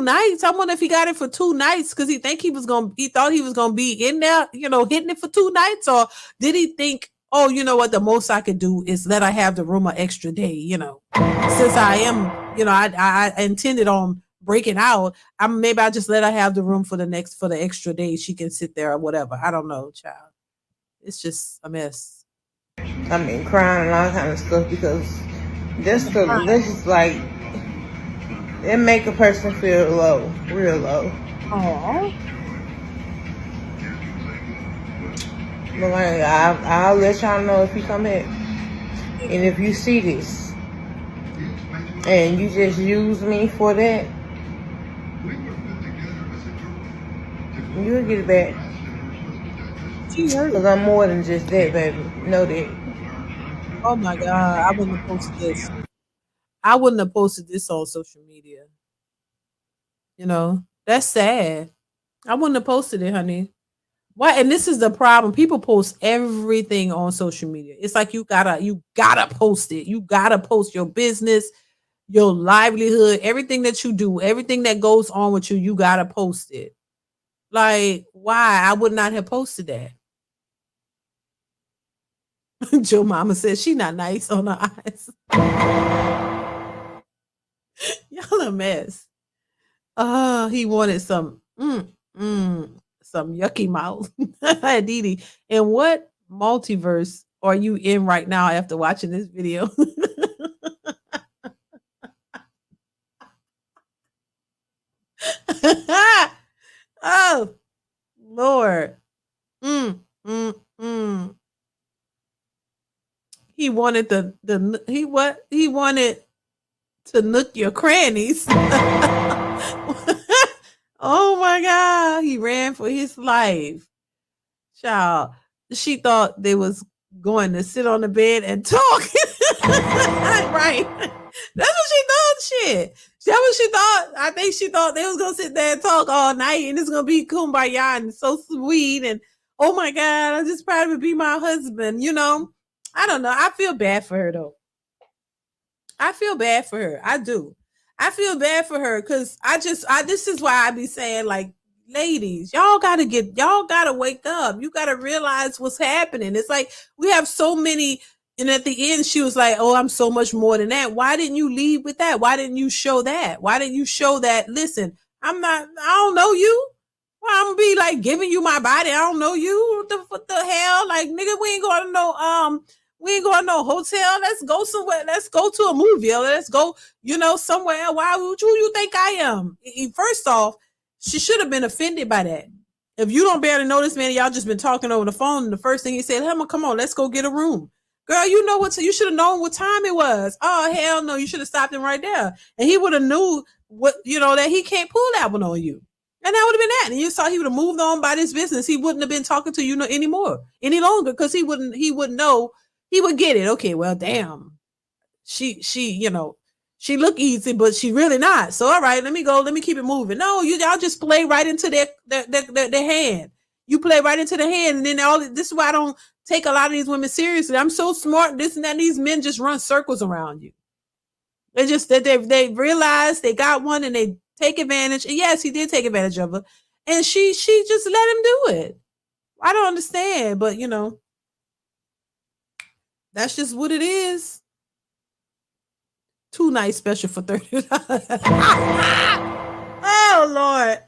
nights. I wonder if he got it for 2 nights because he thought he was gonna be in there, hitting it for 2 nights, or did he think, oh, you know what, the most I could do is let her have the room an extra day, since I am, I intended on breaking out. Maybe I just let her have the room for the extra day. She can sit there or whatever. I don't know, child. It's just a mess. I mean, crying and all kind of stuff because this is like, it make a person feel low, real low. Aww. But like, I'll let y'all know if you come back. And if you see this and you just use me for that, you'll get it back. Because I'm more than just that, baby. Know that. Oh my God, I wouldn't have posted this. I wouldn't have posted this on social media. That's sad. I wouldn't have posted it, honey. Why? And this is the problem. People post everything on social media. It's like you gotta post it. You gotta post your business, your livelihood, everything that you do, everything that goes on with you, you gotta post it. Like, why? I would not have posted that. Joe Mama says she not nice on her eyes. Y'all a mess. He wanted some some yucky mouth. DeeDee. And what multiverse are you in right now after watching this video? Oh Lord. Mm, mm, mm. He wanted he wanted to nook your crannies. Oh my God. He ran for his life. Child. She thought they was going to sit on the bed and talk. Right. That's what she thought. Shit. That's what she thought. I think she thought they was gonna sit there and talk all night and it's gonna be kumbaya and so sweet and oh my God, I'm just proud to be my husband, you know. I don't know. I feel bad for her though. I feel bad for her. I do. I feel bad for her because this is why I be saying, like, ladies, y'all gotta wake up. You gotta realize what's happening. It's like we have so many, and at the end she was like, oh, I'm so much more than that. Why didn't you lead with that? Why didn't you show that? Why didn't you show that? Listen, I don't know you. Well, I'm gonna be like giving you my body. I don't know you. What the hell? Like, nigga, we ain't going to no hotel. Let's go somewhere. Let's go to a movie. Or let's go, somewhere. Why would you think I am? First off, she should have been offended by that. If you don't barely know this man, y'all just been talking over the phone, and the first thing he said, "Emma, come on, let's go get a room." Girl, you know what? You should have known what time it was. Oh, hell no. You should have stopped him right there. And he would have knew that he can't pull that one on you. And that would have been that. And you saw he would have moved on by this business. He wouldn't have been talking to you any longer, because he wouldn't know. He would get it. Okay, well, damn. She look easy, but she really not. So, all right, let me keep it moving. No, y'all just play right into their hand. You play right into the hand. And then this is why I don't take a lot of these women seriously. I'm so smart, this and that. And these men just run circles around you. They just, they realize they got one and they take advantage. And yes, he did take advantage of her. And she just let him do it. I don't understand, but that's just what it is. 2 nights special for $30. Oh Lord.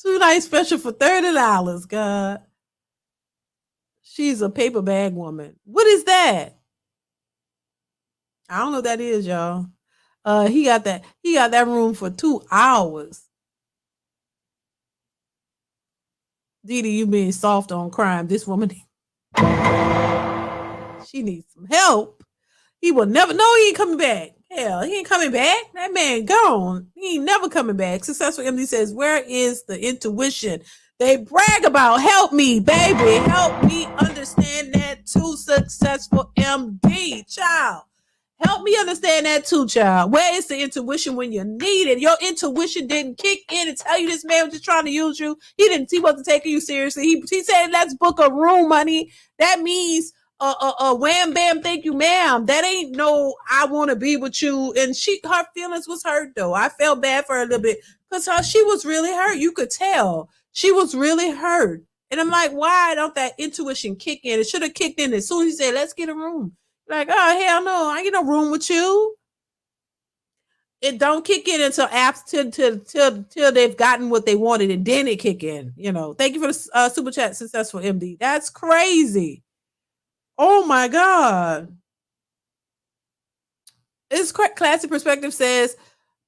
2 nights special for $30, God. She's a paper bag woman. What is that? I don't know what that is, y'all. He got that room for 2 hours. DeeDee, you being soft on crime. This woman, she needs some help. He will never know he ain't coming back. Hell, he ain't coming back. That man gone. He ain't never coming back. Successful MD says, where is the intuition they brag about? Help me, baby. Help me understand that too, Successful MD. Child. Help me understand that too, child. Where is the intuition when you need it? Your intuition didn't kick in and tell you this man was just trying to use you. He wasn't taking you seriously. He said, let's book a room, honey. That means wham bam, thank you, ma'am. That ain't no I want to be with you. And her feelings was hurt though. I felt bad for her a little bit because she was really hurt. You could tell she was really hurt. And I'm like, why don't that intuition kick in? It should have kicked in as soon as he said, let's get a room. Like, oh hell no, I ain't get no room with you. It don't kick in until after till they've gotten what they wanted, and then it kick in. Thank you for the super chat, Successful MD. That's crazy. Oh my God. This classic perspective says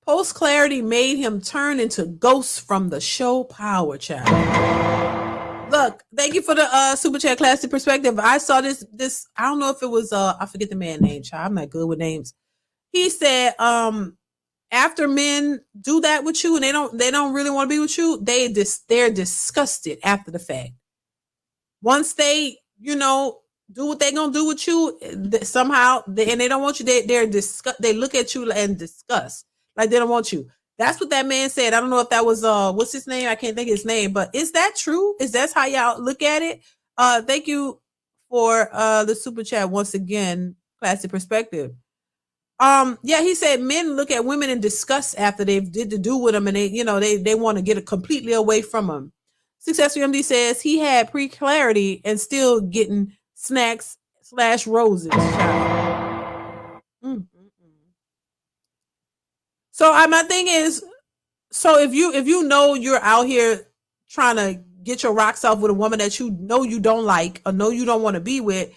post clarity made him turn into ghosts from the show Power Child. Look, thank you for the super chat classic perspective. I saw this I don't know if it was I forget the man's name, child. I'm not good with names. He said after men do that with you and they don't really want to be with you, they're disgusted after the fact. Once they, do what they're gonna do with you somehow, and they don't want you. They look at you and disgust, like they don't want you. That's what that man said. I don't know if that was what's his name? I can't think of his name, but is that true? Is that how y'all look at it? Thank you for the super chat once again, classic perspective. Yeah, he said men look at women in disgust after they've did to do with them, and they want to get it completely away from them. Successful MD says he had pre-clarity and still getting snacks / roses. So my thing is, so if you know you're out here trying to get your rocks off with a woman that you know you don't like or know you don't want to be with,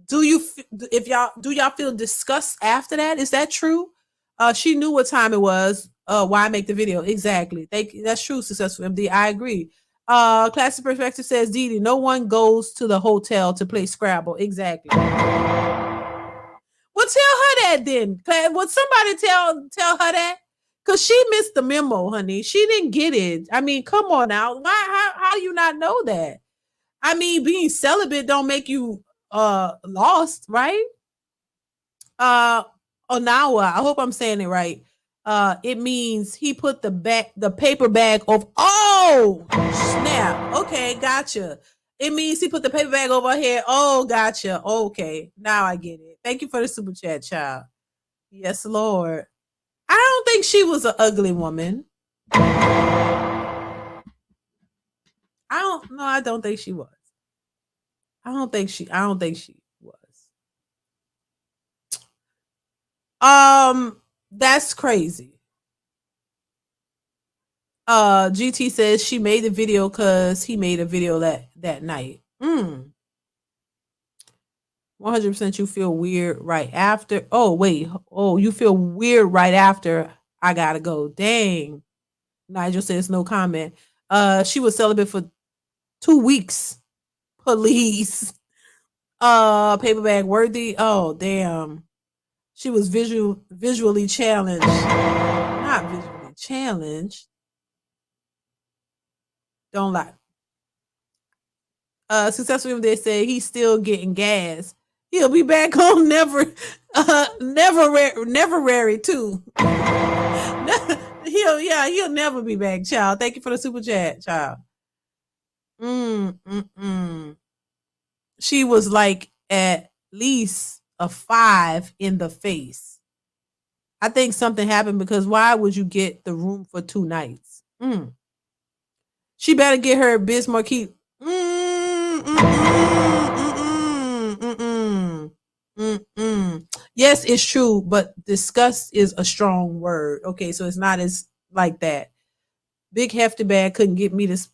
do y'all feel disgust after that? Is that true? She knew what time it was. Why make the video? Exactly. That's true, Successful MD. I agree. Classic Perspective says, DeeDee, no one goes to the hotel to play Scrabble. Exactly. Well, tell her that then. Would somebody tell her that? Because she missed the memo, honey. She didn't get it. I mean, come on now. How do you not know that? I mean, being celibate don't make you lost, right? Onawa, I hope I'm saying it right. It means he put the paper bag of, oh snap. Okay, gotcha. It means he put the paper bag over here. Oh, gotcha. Okay, now I get it. Thank you for the super chat, child. Yes, Lord. I don't think she was an ugly woman. I don't think she was. I don't think she was. That's crazy. GT says she made the video because he made a video that night. 100% you feel weird right after. Oh, wait. Oh, you feel weird right after. I gotta go. Dang. Nigel says no comment. She was celibate for 2 weeks. Police. Paper bag worthy. Oh, damn. She was visually challenged. Not visually challenged. Don't lie. Successful, they say he's still getting gas. He'll be back home never too. He'll never be back, child. Thank you for the super chat, child. She was like at least a 5 in the face. I think something happened because why would you get the room for 2 nights? She better get her Bismarck key. Yes, it's true, but disgust is a strong word. Okay, so it's not as like that. Big hefty bag couldn't get me this.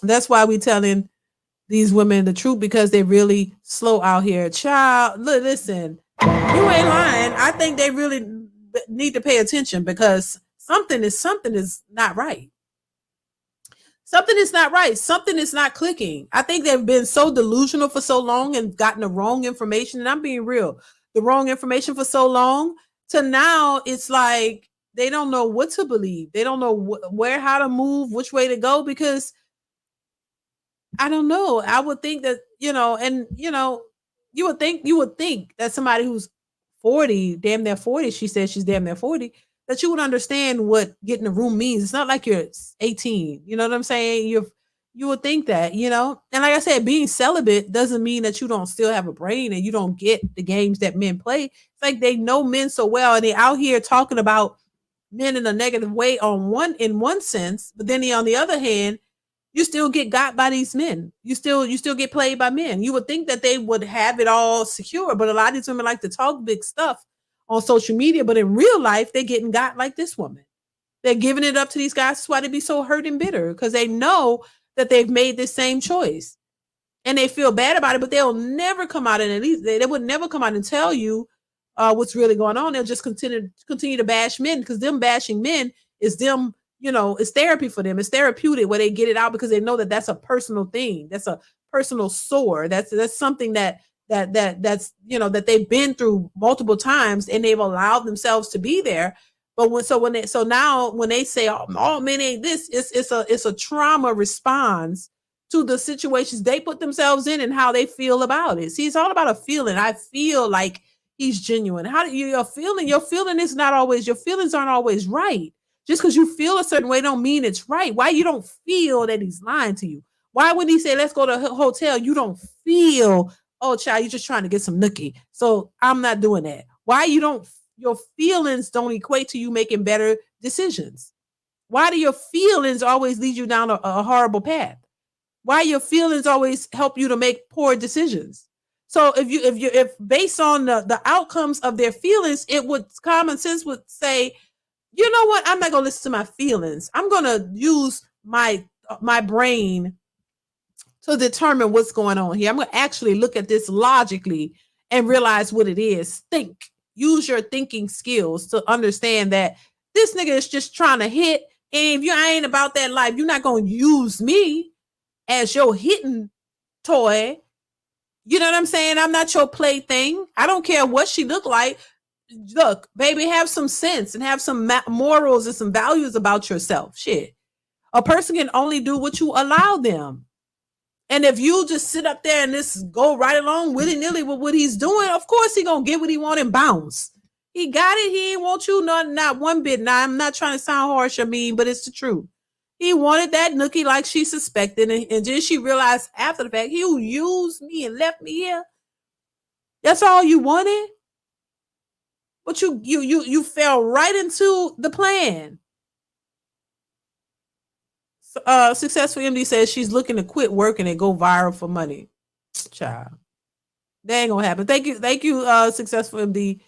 That's why we telling these women the truth, because they really slow out here. Child, listen, you ain't lying. I think they really need to pay attention because something is not right. Something is not right. Something is not clicking. I think they've been so delusional for so long and gotten the wrong information. And I'm being real, the wrong information for so long to now it's like they don't know what to believe. They don't know how to move, which way to go, because I don't know. I would think that, you would think that somebody who's 40, damn near 40, she says she's damn near 40, that you would understand what getting a room means. It's not like you're 18. You know what I'm saying? You would think that, And like I said, being celibate doesn't mean that you don't still have a brain and you don't get the games that men play. It's like they know men so well and they're out here talking about men in a negative way in one sense, but then on the other hand, you still get got by these men. You still get played by men. You would think that they would have it all secure, but a lot of these women like to talk big stuff on social media, but in real life, they're getting got like this woman. They're giving it up to these guys. That's why they be so hurt and bitter, because they know that they've made this same choice. And they feel bad about it, but they'll never come out and at least they would never come out and tell you what's really going on. They'll just continue to bash men, because them bashing men is them, it's therapy for them. It's therapeutic where they get it out because they know that that's a personal thing. That's a personal sore. That's something that's that they've been through multiple times and they've allowed themselves to be there. But now when they say all men ain't this, it's a trauma response to the situations they put themselves in and how they feel about it. See, it's all about a feeling. I feel like he's genuine? How do your feeling is not always, your feelings aren't always right. Just because you feel a certain way don't mean it's right. Why you don't feel that he's lying to you? Why when he say let's go to a hotel, you don't feel, oh child, you're just trying to get some nookie. So I'm not doing that. Why you don't, your feelings don't equate to you making better decisions? Why do your feelings always lead you down a horrible path? Why your feelings always help you to make poor decisions? So if based on the outcomes of their feelings, it would, common sense would say, you know what? I'm not gonna listen to my feelings. I'm gonna use my brain to determine what's going on here. I'm gonna actually look at this logically and realize what it is. Think. Use your thinking skills to understand that this nigga is just trying to hit. And if you ain't about that life, you're not gonna use me as your hitting toy. You know what I'm saying? I'm not your plaything. I don't care what she look like. Look, baby, have some sense and have some morals and some values about yourself. Shit. A person can only do what you allow them. And if you just sit up there and just go right along willy-nilly with what he's doing, of course he gonna get what he want and bounce. He got it. He ain't want you not one bit. Now, I'm not trying to sound harsh or mean, but it's the truth. He wanted that nookie like she suspected, and then she realized after the fact, he used me and left me here. That's all you wanted? But you fell right into the plan. Successful MD says she's looking to quit working and go viral for money. Child, that ain't gonna happen. Thank you, Successful MD,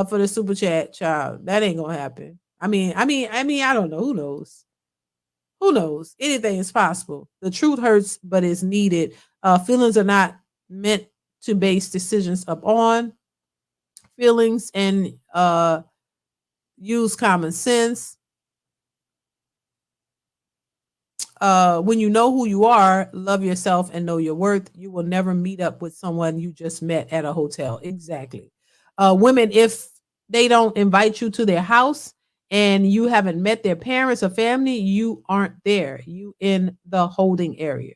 for the super chat. Child, that ain't gonna happen. I mean, I don't know. Who knows? Who knows? Anything is possible. The truth hurts, but it's needed. Feelings are not meant to base decisions upon feelings, and use common sense. When you know who you are, love yourself, and know your worth, you will never meet up with someone you just met at a hotel. Exactly. Women, if they don't invite you to their house and you haven't met their parents or family, you aren't there. You in the holding area.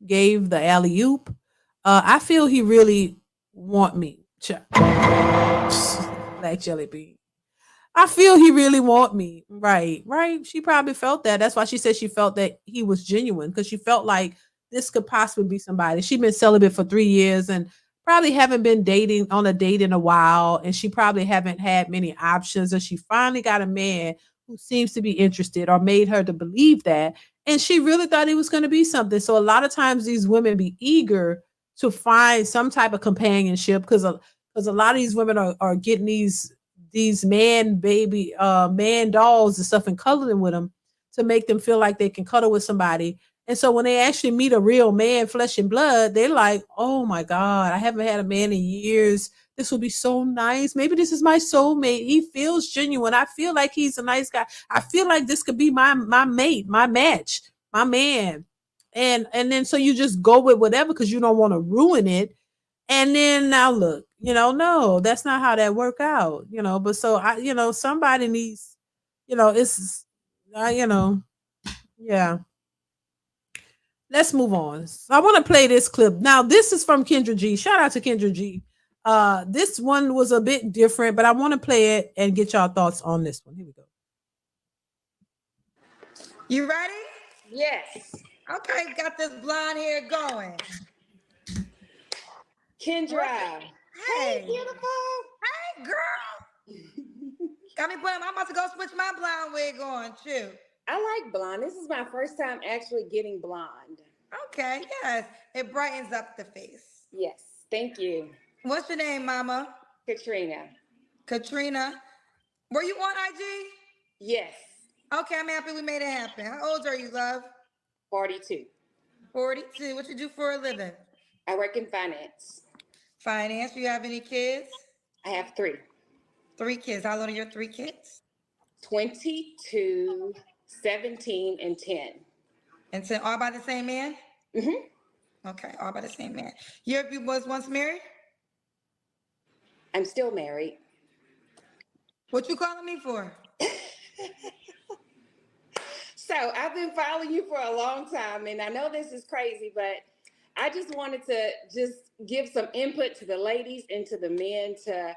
Gave the alley oop. I feel he really want me. Black jelly bean. I feel he really want me. Right. She probably felt that. That's why she said she felt that he was genuine, because she felt like this could possibly be somebody. She's been celibate for 3 years and probably haven't been dating on a date in a while. And she probably haven't had many options. And she finally got a man who seems to be interested, or made her to believe that. And she really thought he was going to be something. So a lot of times these women be eager to find some type of companionship, because a lot of these women are getting these man dolls and stuff and cuddling with them to make them feel like they can cuddle with somebody. And so when they actually meet a real man, flesh and blood, they're like, oh my God, I haven't had a man in years. This will be so nice. Maybe this is my soulmate. He feels genuine. I feel like he's a nice guy. I feel like this could be my mate, my match, my man. And then so you just go with whatever because you don't want to ruin it. And then now look, no, that's not how that work out, but so somebody needs, it's, yeah. Let's move on. So I want to play this clip. Now, this is from Kendra G. Shout out to Kendra G. This one was a bit different, but I want to play it and get y'all thoughts on this one. Here we go. You ready? Yes. Okay, got this blonde hair going. Kendra. Hey, beautiful. Hey, girl. Got me putting. I'm about to go switch my blonde wig on too. I like blonde. This is my first time actually getting blonde. Okay, yes. It brightens up the face. Yes, thank you. What's your name, Mama? Katrina. Katrina. Were you on IG? Yes. Okay, I'm happy we made it happen. How old are you, love? 42. 42. What you do for a living? I work in finance. Finance. You have any kids? I have 3. 3 kids. How old are your 3 kids? 22, 17, and 10. And 10, all by the same man? Mm-hmm. Okay, all by the same man. You was once married? I'm still married. What you calling me for? So I've been following you for a long time, and I know this is crazy, but I just wanted to just give some input to the ladies and to the men to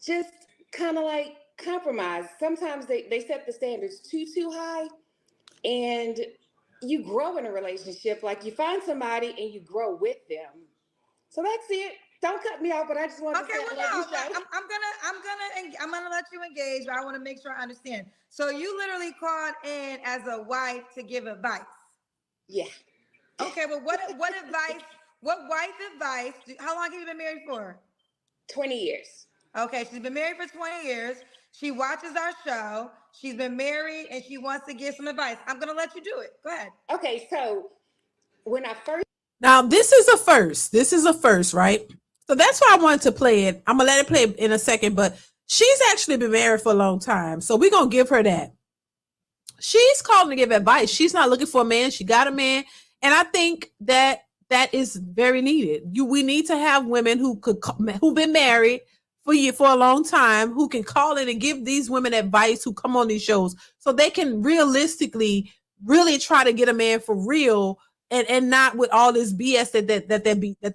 just kind of like compromise. Sometimes they set the standards too high, and you grow in a relationship. Like you find somebody and you grow with them. So that's it. Don't cut me off, but I just want to say I love you, show. I'm gonna let you engage, but I want to make sure I understand. So you literally called in as a wife to give advice. Yeah. Okay, but what advice? What wife advice? How long have you been married for? 20 years. Okay, she's been married for 20 years. She watches our show. She's been married and she wants to give some advice. I'm gonna let you do it. Go ahead. Okay, so when I first Now, this is a first. This is a first, right? So that's why I wanted to play it. I'm going to let it play in a second, but she's actually been married for a long time. So we're going to give her that. She's calling to give advice. She's not looking for a man. She got a man. And I think that that is very needed. We need to have women who've been married for a long time, who can call in and give these women advice, who come on these shows, so they can realistically really try to get a man for real, and not with all this BS that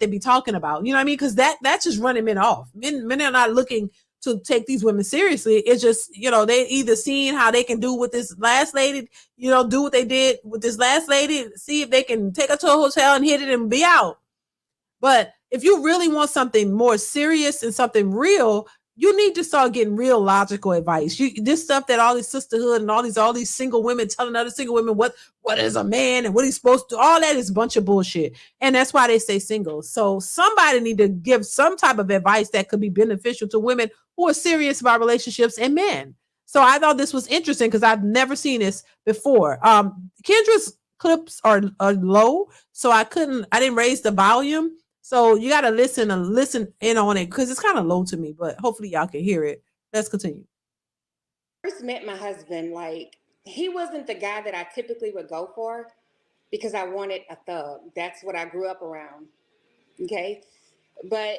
they be talking about. You know what I mean? Because that's just running men off. Men are not looking to take these women seriously. It's just, they either seeing how they can do with this last lady, do what they did with this last lady, see if they can take her to a hotel and hit it and be out. But if you really want something more serious and something real, you need to start getting real logical advice. This stuff that all this sisterhood and all these single women telling other single women what is a man and what he's supposed to do, all that is a bunch of bullshit. And that's why they stay single. So somebody need to give some type of advice that could be beneficial to women who are serious about relationships and men. So I thought this was interesting because I've never seen this before. Kendra's clips are low, so I didn't raise the volume. So you got to listen in on it because it's kind of low to me, but hopefully y'all can hear it. Let's continue. First met my husband, like, he wasn't the guy that I typically would go for because I wanted a thug. That's what I grew up around. Okay. But,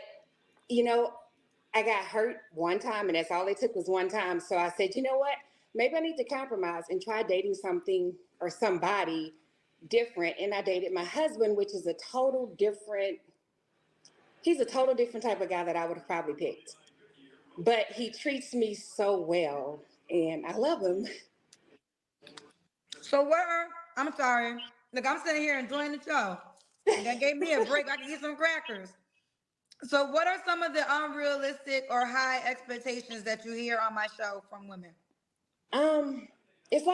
I got hurt one time, and that's all it took was one time. So I said, you know what? Maybe I need to compromise and try dating something or somebody different. And I dated my husband, which is he's a total different type of guy that I would have probably picked. But he treats me so well, and I love him. So I'm sorry. Look, I'm sitting here enjoying the show. That gave me a break. I can eat some crackers. So what are some of the unrealistic or high expectations that you hear on my show from women? It's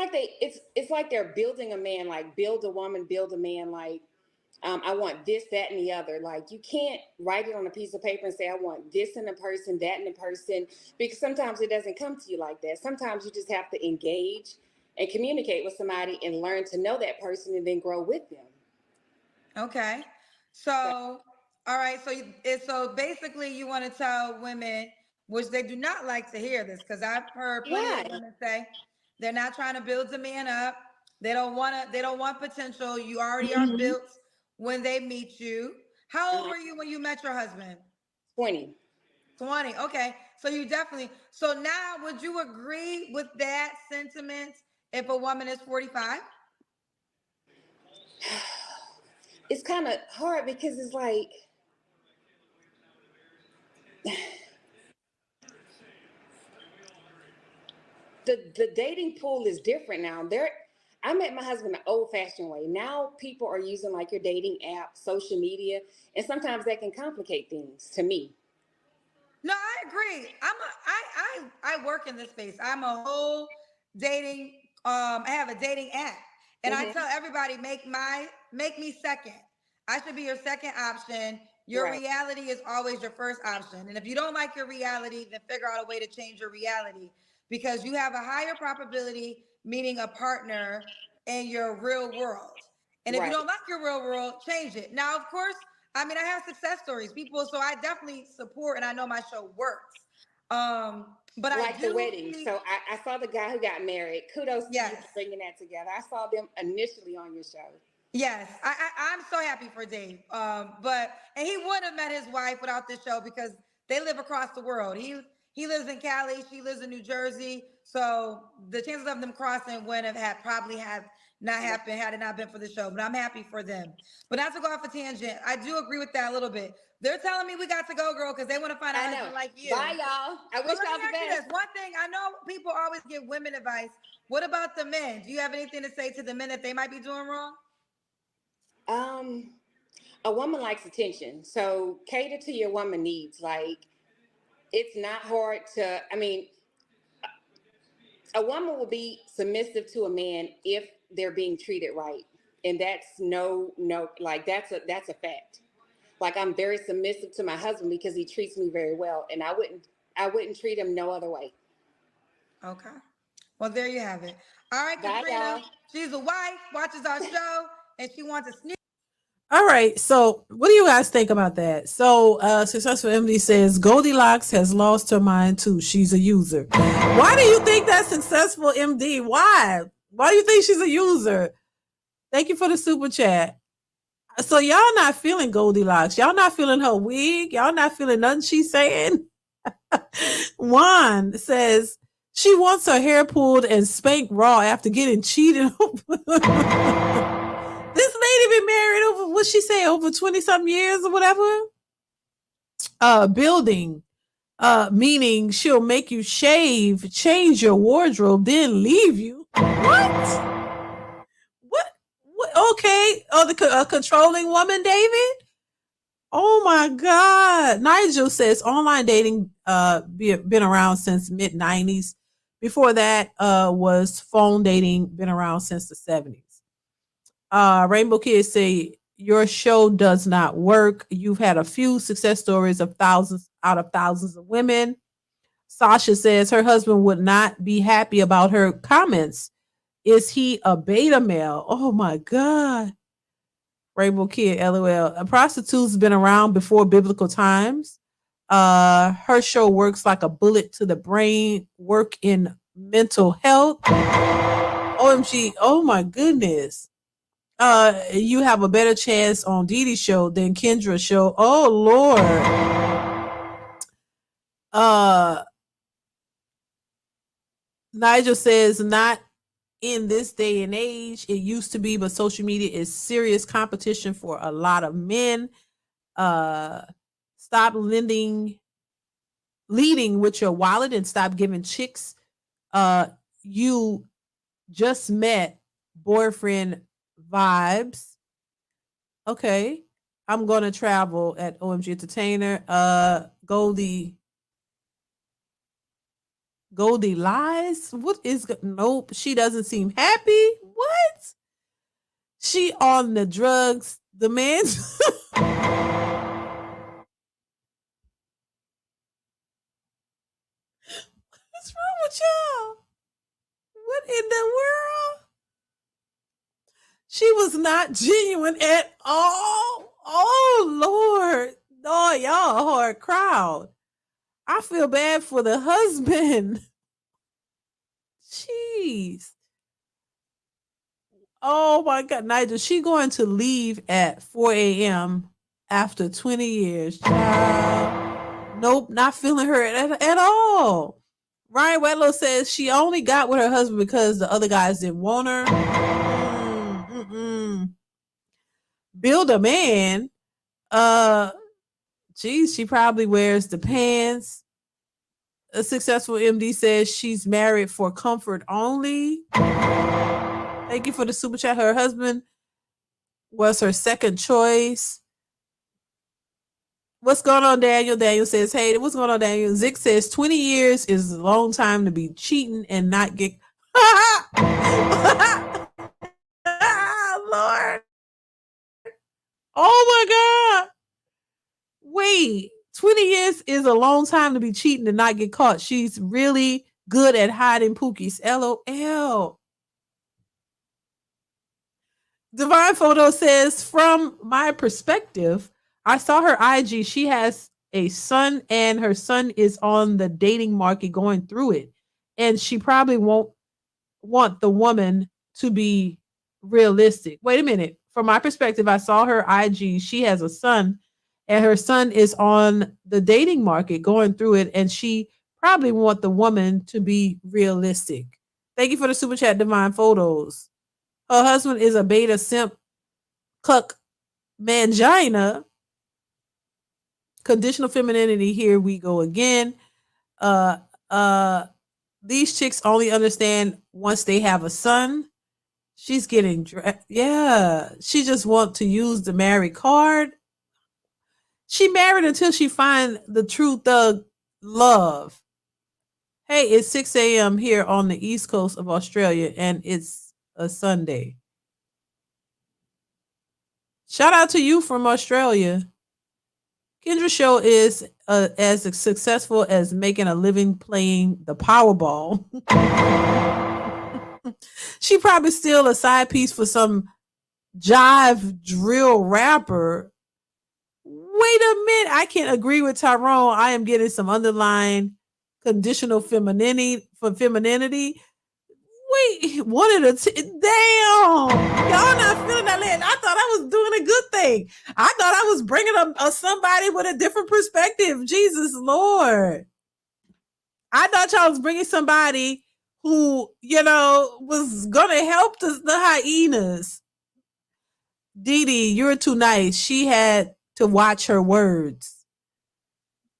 like they're building a man, like build a woman, build a man, like, I want this, that, and the other. Like, you can't write it on a piece of paper and say, I want this in a person, that in a person, because sometimes it doesn't come to you like that. Sometimes you just have to engage and communicate with somebody and learn to know that person and then grow with them. Okay. So, all right. So basically you want to tell women, which they do not like to hear this, because I've heard plenty of women say they're not trying to build a man up. They don't want potential. You already are built when they meet you. How old were you when you met your husband? 20. 20. Okay. So now would you agree with that sentiment if a woman is 45? It's kind of hard because it's like, the dating pool is different now. I met my husband the old-fashioned way. Now people are using like your dating app, social media, and sometimes that can complicate things to me. No, I agree. I work in this space. I'm a whole dating. I have a dating app, and I tell everybody make me second. I should be your second option. Your reality is always your first option. And if you don't like your reality, then figure out a way to change your reality, because you have a higher probability meeting a partner in your real world. And if you don't like your real world, change it. Now, of course, I mean, I have success stories, people. So I definitely support, and I know my show works. But like the wedding. So I saw the guy who got married. Kudos to you for bringing that together. I saw them initially on your show. Yes, I'm so happy for Dave. And he wouldn't have met his wife without this show, because they live across the world. He lives in Cali, she lives in New Jersey. So the chances of them crossing wouldn't have probably have not happened had it not been for the show. But I'm happy for them. But not to go off a tangent, I do agree with that a little bit. They're telling me we got to go, girl, because they want to find a husband like you. Bye, y'all. I wish y'all the best. One thing I know, people always give women advice. What about the men? Do you have anything to say to the men that they might be doing wrong? A woman likes attention, so cater to your woman needs. Like, it's not hard to, I mean, a woman will be submissive to a man if they're being treated right. And that's like that's a fact. Like, I'm very submissive to my husband because he treats me very well, and I wouldn't treat him no other way. Okay. Well, there you have it. All right, Bye, Katrina. y'all. She's a wife, watches our show, and she wants to sneak. All right. So what do you guys think about that? So Successful MD says Goldilocks has lost her mind too. She's a user. Why do you think that's Successful MD? Why? Why do you think she's a user? Thank you for the super chat. So y'all not feeling Goldilocks. Y'all not feeling her wig. Y'all not feeling nothing she's saying. Juan says she wants her hair pulled and spanked raw after getting cheated over. This lady been married over, what'd she say, over 20 something years or whatever? Building, meaning she'll make you shave, change your wardrobe, then leave you. What? Okay. Oh, the controlling woman, David? Oh my God. Nigel says online dating been around since mid-90s. Before that was phone dating, been around since the 70s. Rainbow Kids say your show does not work. You've had a few success stories of thousands out of thousands of women. Sasha says her husband would not be happy about her comments. Is he a beta male? Oh my God. Rainbow Kid, LOL. A prostitute's been around before biblical times. Her show works like a bullet to the brain, work in mental health. OMG, oh my goodness. You have a better chance on DeeDee show than Kendra's show. Oh Lord. Nigel says not in this day and age. It used to be, but social media is serious competition for a lot of men. Stop leading with your wallet and stop giving chicks you just met boyfriend vibes. Okay. I'm gonna travel at OMG Entertainer. Goldie lies. What is nope? She doesn't seem happy. What? She on the drugs. The man. What's wrong with y'all? What in the world? She was not genuine at all. Oh Lord. Oh, y'all a hard crowd. I feel bad for the husband. Jeez. Oh my God, Nigel, she going to leave at 4 a.m. after 20 years. Child. Nope, not feeling her at all. Ryan Wedlow says she only got with her husband because the other guys didn't want her. Build a man. Geez, she probably wears the pants. A Successful MD says she's married for comfort only. Thank you for the super chat. Her husband was her second choice. What's going on, Daniel? Daniel says, hey, what's going on, Daniel? Zick says 20 years is a long time to be cheating and not get... Lord. Oh my God. Wait, 20 years is a long time to be cheating and not get caught. She's really good at hiding pookies. LOL. Divine Photo says, from my perspective, I saw her IG. She has a son and her son is on the dating market going through it. And she probably won't want the woman to be realistic. Wait a minute. From my perspective, I saw her IG. She has a son and her son is on the dating market going through it. And she probably want the woman to be realistic. Thank you for the super chat, Divine Photos. Her husband is a beta simp cuck mangina. Conditional femininity. Here we go again. Uh uh these chicks only understand once they have a son. She's getting yeah. She just want to use the married card. She married until she find the true thug love. Hey, it's 6 a.m. here on the east coast of Australia, and it's a Sunday. Shout out to you from Australia. Kendra Show is as successful as making a living playing the Powerball. She probably still a side piece for some jive drill rapper. Wait a minute. I can't agree with Tyrone. I am getting some underlying conditional femininity for femininity. Wait, one of the damn, y'all not feeling that land. I thought I was doing a good thing. I thought I was bringing a somebody with a different perspective. Jesus Lord, I thought y'all was bringing somebody who was gonna help the hyenas. DeeDee, you're too nice. She had to watch her words.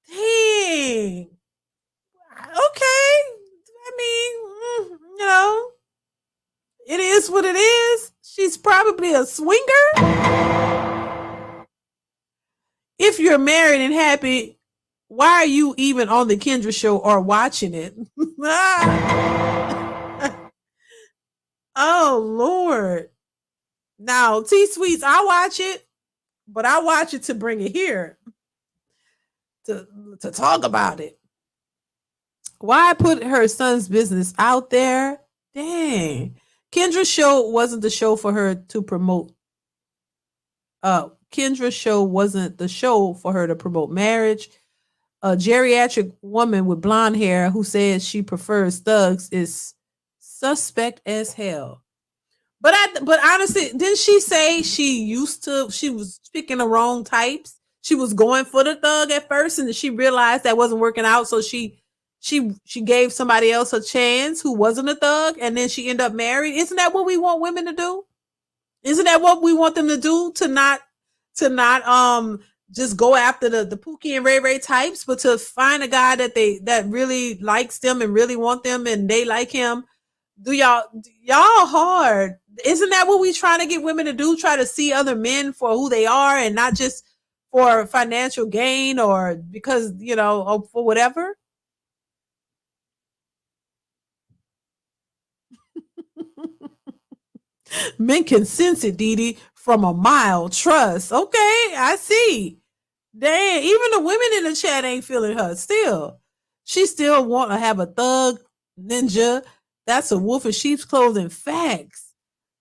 Dang. Okay. I mean, it is what it is. She's probably a swinger. If you're married and happy, why are you even on the Kendra Show or watching it? Oh, Lord. Now, T-Sweets, I watch it, but I watch it to bring it here to talk about it. Why put her son's business out there? Dang. Kendra's show wasn't the show for her to promote. Kendra's show wasn't the show for her to promote marriage. A geriatric woman with blonde hair who says she prefers thugs is suspect as hell. But honestly, didn't she say she was picking the wrong types? She was going for the thug at first, and she realized that wasn't working out, so she gave somebody else a chance who wasn't a thug, and then she ended up married. Isn't that what we want women to do? Isn't that what we want them to do? To not just go after the Pookie and Ray Ray types, but to find a guy that really likes them and really want them and they like him. Do y'all hard? Isn't that what we trying to get women to do? Try to see other men for who they are and not just for financial gain or because, or for whatever? Men can sense it, DeeDee, from a mile. Trust. Okay, I see. Dang, even the women in the chat ain't feeling her still. She still want to have a thug ninja. That's a wolf in sheep's clothing. Facts.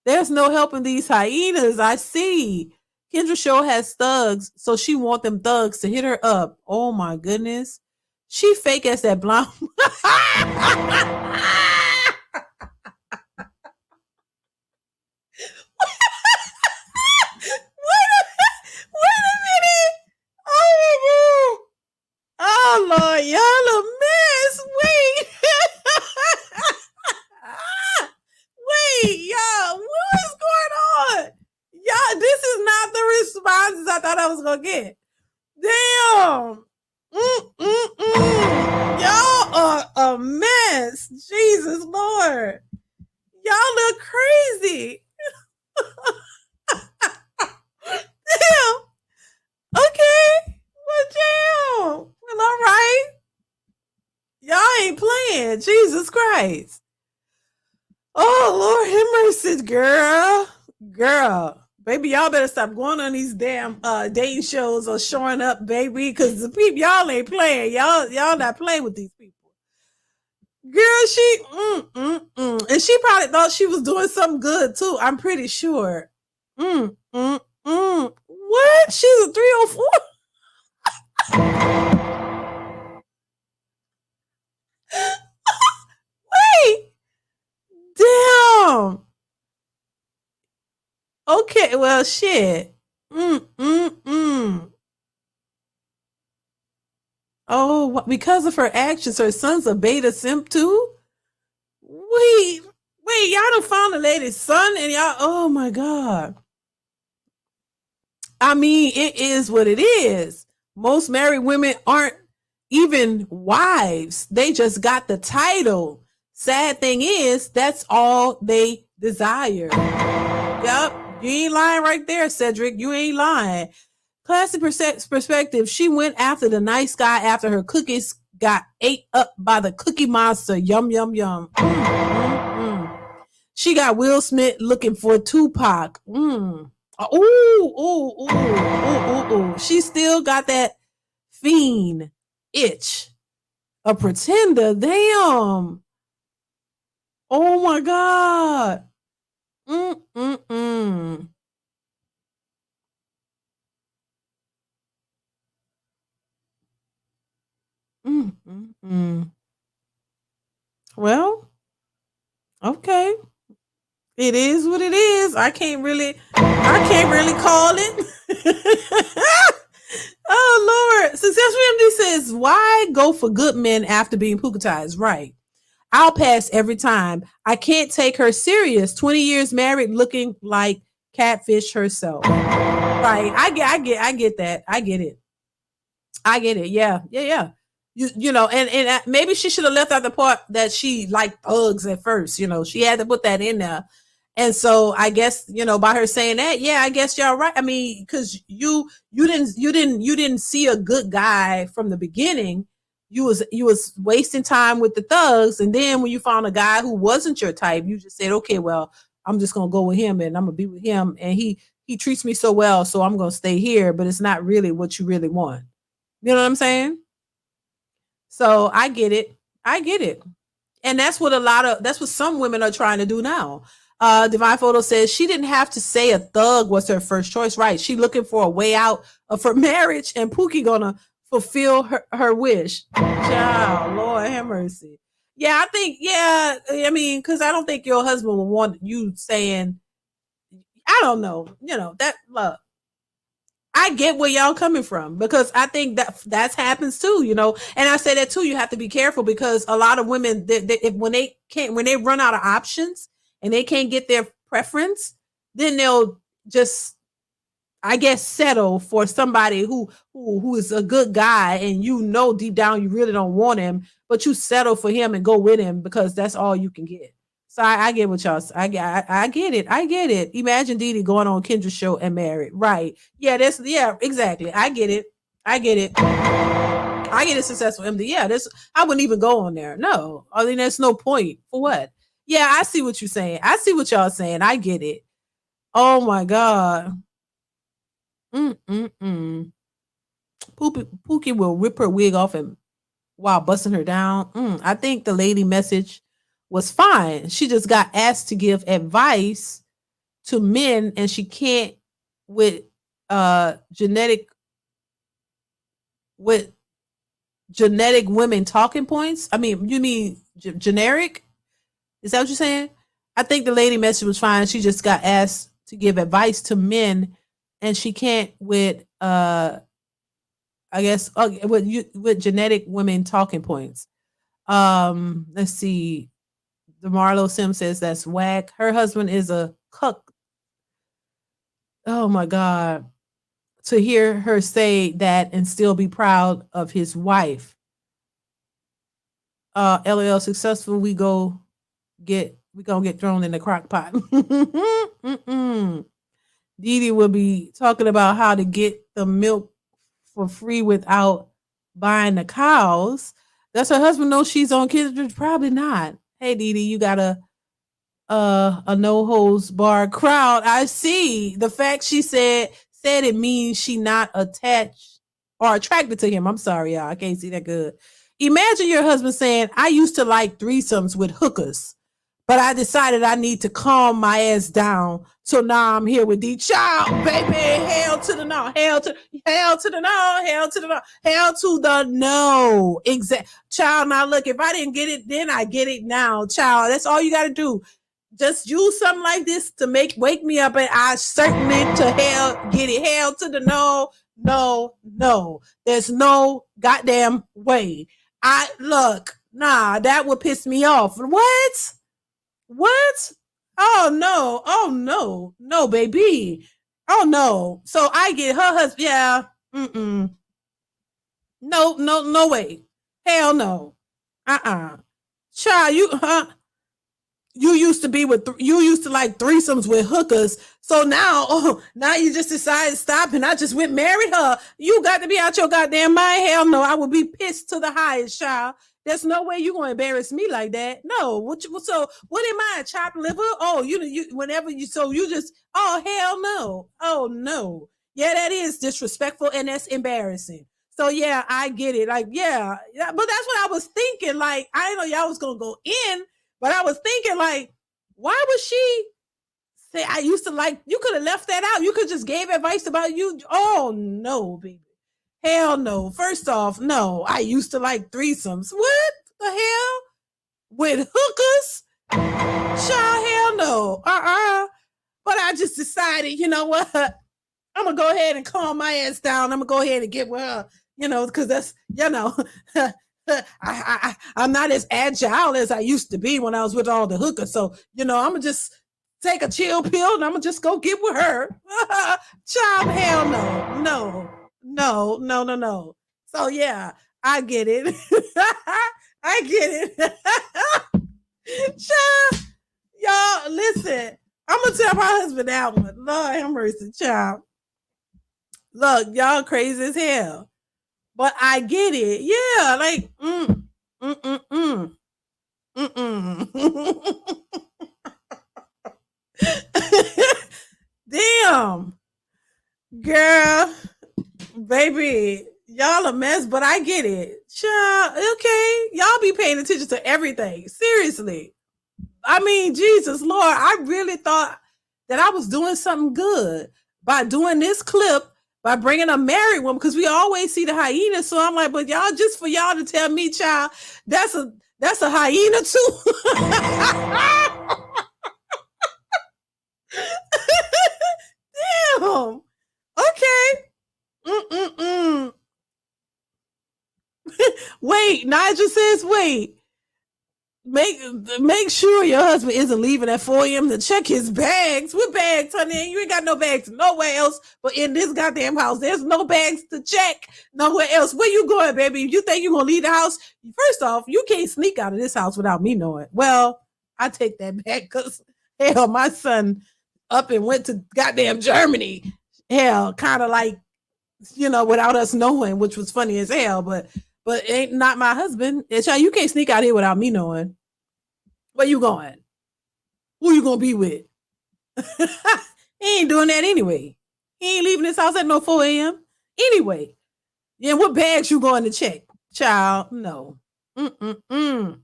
There's no helping these hyenas. I see. Kendra Show has thugs, so she want them thugs to hit her up. Oh my goodness. She fake as that blonde. Wait a minute. Oh my God. Oh Lord, y'all a mess. Wait. Wait, y'all, what is going on? Y'all, this is not the responses I thought I was gonna get. Damn. Y'all are a mess. Jesus Lord. Y'all look crazy. Damn. Okay. Well, damn. Well, all right. Y'all ain't playing. Jesus Christ. Oh, Lord have mercy, girl. Baby, y'all better stop going on these damn dating shows or showing up, baby, because the people, y'all ain't playing. Y'all not playing with these people. Girl, she, and she probably thought she was doing something good, too. I'm pretty sure. What? She's a 304? Wait. Damn. Okay, well, shit. Oh, because of her actions, her son's a beta simp too? Wait, y'all done found the lady's son and y'all, oh my God. I mean, it is what it is. Most married women aren't even wives. They just got the title. Sad thing is, that's all they desire. Yep. You ain't lying right there, Cedric. You ain't lying. Classic perspective. She went after the nice guy after her cookies got ate up by the cookie monster. Yum, yum, yum. She got Will Smith looking for Tupac. Ooh. She still got that fiend itch. A pretender. Damn. Oh my God. Well, okay. It is what it is. I can't really call it. Oh Lord. Successful MD says, why go for good men after being pukatized? Right. I'll pass every time. I can't take her serious. 20 years married looking like catfish herself. Right. I get that. I get it. Yeah. You know, and maybe she should have left out the part that she liked thugs at first. You know, she had to put that in there. And so I guess, you know, by her saying that, yeah, I guess y'all right. I mean, because you didn't see a good guy from the beginning. You was wasting time with the thugs, and then when you found a guy who wasn't your type, you just said, okay, well, I'm just gonna go with him, and I'm gonna be with him, and he treats me so well, so I'm gonna stay here. But it's not really what you really want. You know what I'm saying? So I get it. And that's what some women are trying to do now. Divine Photo says she didn't have to say a thug was her first choice. Right. She looking for a way out of her marriage, and Pookie gonna fulfill her wish. Child, Lord have mercy. Yeah, I think, I mean, because I don't think your husband will want you saying, I don't know, you know, that love. I get where y'all coming from, because I think that happens too, you know. And I say that too. You have to be careful, because a lot of women, when they run out of options and they can't get their preference, then they'll just, I guess, settle for somebody who is a good guy, and you know deep down you really don't want him, but you settle for him and go with him because that's all you can get. So I get what y'all. I get it. Imagine DeeDee going on Kendra's show and married. Right? Yeah, exactly. I get it. I get it. Successful MD. Yeah, I wouldn't even go on there. No, I mean, there's no point for what. Yeah, I see what you're saying. I see what y'all saying. I get it. Oh my God. Pookie will rip her wig off and while busting her down. I think the lady message was fine. She just got asked to give advice to men, and she can't with genetic women talking points. I mean, you mean generic? Is that what you're saying? I think the lady message was fine. She just got asked to give advice to men, and she can't with I guess with genetic women talking points. Let's see. The Marlo Sim says that's whack. Her husband is a cuck. Oh my God. To hear her say that and still be proud of his wife. LOL successful. We gonna get thrown in the crock pot. DeeDee will be talking about how to get the milk for free without buying the cows. Does her husband know she's on kids? Probably not. Hey, DeeDee, you got a no holds bar crowd. I see. The fact she said it means she not attached or attracted to him. I'm sorry, y'all. I can't see that good. Imagine your husband saying, I used to like threesomes with hookers, but I decided I need to calm my ass down. So now I'm here with D. Child, baby. Hell to the no. Hell to the no. Hell to the no. Hell to the no. Exact. Child, now look, if I didn't get it, then I get it now. Child, that's all you got to do. Just use something like this to wake me up, and I certainly to hell get it. Hell to the no. There's no goddamn way. That would piss me off. What? Oh no, baby. Oh no. So I get her husband. Yeah. No way. Hell no. Child, you used to be with you used to like threesomes with hookers. So now you just decided to stop and I just went married her. You got to be out your goddamn mind. Hell no. I would be pissed to the highest, child. There's no way you're gonna embarrass me like that. No. So what am I, chopped liver? Oh, you whenever you just hell no. Oh no. Yeah, that is disrespectful and that's embarrassing. So yeah, I get it. Like, yeah, but that's what I was thinking. Like, I didn't know y'all was gonna go in, but I was thinking, like, why would she say I used to like? You could have left that out. You could just gave advice about you. Oh no, baby. Hell no. First off, no. I used to like threesomes. What the hell? With hookers? Child, hell no. But I just decided, you know what? I'm gonna go ahead and calm my ass down. I'm gonna go ahead and get with her, because that's, I'm not as agile as I used to be when I was with all the hookers. So, I'm gonna just take a chill pill and I'm gonna just go get with her. Child, hell no. No. So yeah, I get it. I get it. Child, y'all, listen. I'm gonna tell my husband that one. Lord have mercy, child. Look, y'all crazy as hell. But I get it. Yeah, like, Damn. Girl, baby, y'all a mess, but I get it. Child, okay. Y'all be paying attention to everything. Seriously. I mean, Jesus, Lord, I really thought that I was doing something good by doing this clip, by bringing a married woman, because we always see the hyena. So I'm like, but y'all, just for y'all to tell me, child, that's a hyena too. Damn. Okay. Wait, Nigel says, wait. Make sure your husband isn't leaving at 4 a.m. to check his bags. What bags, honey? You ain't got no bags nowhere else but in this goddamn house. There's no bags to check nowhere else. Where you going, baby? You think you're going to leave the house? First off, you can't sneak out of this house without me knowing. Well, I take that back because, hell, my son up and went to goddamn Germany. Hell, kind of like, without us knowing, which was funny as hell, but ain't not my husband. You can't sneak out here without me knowing. Where you going? Who you gonna be with? He ain't doing that anyway. He ain't leaving this house at no 4 a.m. Anyway. Yeah, what bags you going to check? Child, no. DeeDee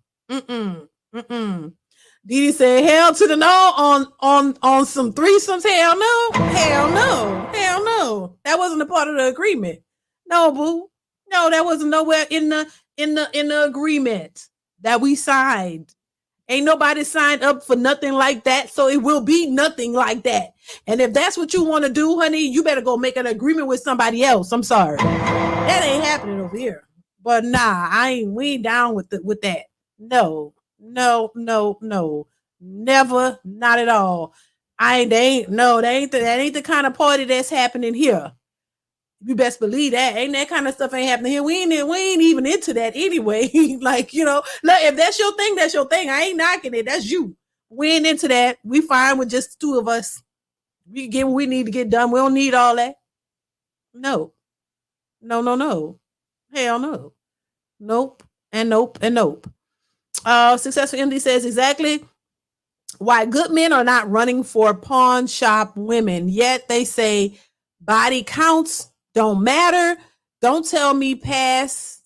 said, hell to the no on some threesomes. Hell no. That wasn't a part of the agreement. No, boo. No, that wasn't nowhere in the agreement that we signed. Ain't nobody signed up for nothing like that, so it will be nothing like that. And if that's what you want to do, honey, you better go make an agreement with somebody else. I'm sorry, that ain't happening over here. That we ain't down with that. No, never, not at all. That ain't the kind of party that's happening here. You best believe that. Ain't that kind of stuff ain't happening here. We ain't even into that anyway. Like, if that's your thing, that's your thing. I ain't knocking it. That's you. We ain't into that. We fine with just the two of us. We get what we need to get done. We don't need all that. No. Hell no. Nope. And nope. Successful MD says exactly why good men are not running for pawn shop women. Yet they say body counts don't matter. Don't tell me past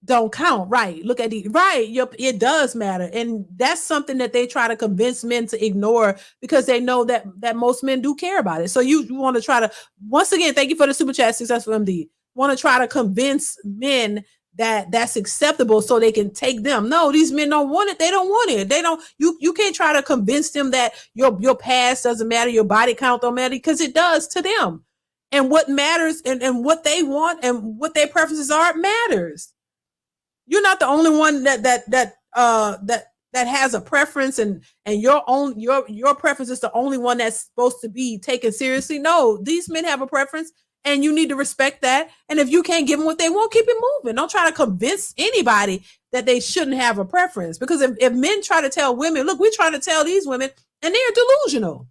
don't count. Right. Look at it does matter. And that's something that they try to convince men to ignore because they know that most men do care about it. So you want to try to, once again, thank you for the super chat, Successful MD. Want to try to convince men that that's acceptable so they can take them. No, these men don't want it. They don't want it. They don't, you can't try to convince them that your past doesn't matter. Your body count don't matter because it does to them. and what matters and what they want and what their preferences are matters. You're not the only one that has a preference, and your preference is the only one that's supposed to be taken seriously. No, these men have a preference, and you need to respect that. And if you can't give them what they want, keep it moving. Don't try to convince anybody that they shouldn't have a preference, because if men try to tell women, look, we're trying to tell these women, and they're delusional.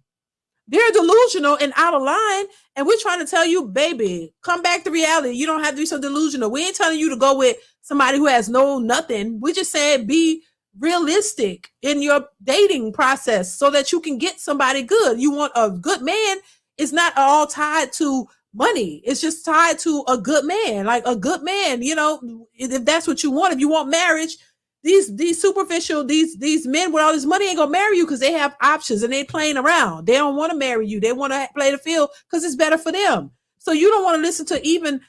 They're delusional and out of line. And we're trying to tell you, baby, come back to reality. You don't have to be so delusional. We ain't telling you to go with somebody who has nothing. We just said be realistic in your dating process so that you can get somebody good. You want a good man. It's not all tied to money. It's just tied to a good man. Like a good man, if that's what you want. If you want marriage, these superficial, these men with all this money ain't gonna marry you because they have options and they playing around. They don't want to marry you. They want to play the field because it's better for them. So you don't want to listen to even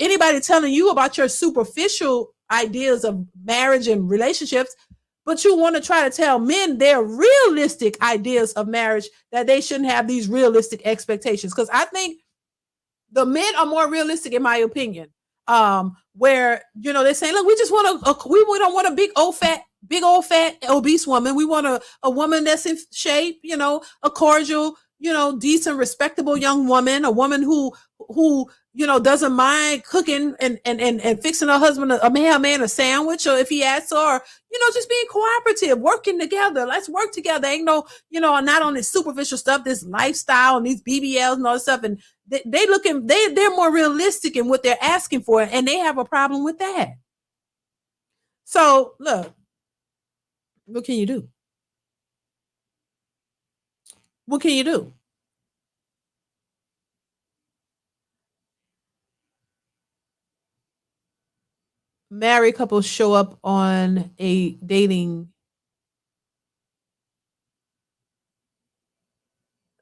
anybody telling you about your superficial ideas of marriage and relationships, but you want to try to tell men their realistic ideas of marriage, that they shouldn't have these realistic expectations. Because I think the men are more realistic, in my opinion. Where they're saying, look, we just want we don't want a big old fat obese woman. We want a woman that's in shape, a cordial, decent, respectable young woman, a woman who doesn't mind cooking and fixing her husband a man a sandwich, or if he asks, or just being cooperative, working together. Let's work together. Ain't no, not on this superficial stuff, this lifestyle and these BBLs and all this stuff. And they're more realistic in what they're asking for, and they have a problem with that. So look, what can you do? What can you do? Married couples show up on a dating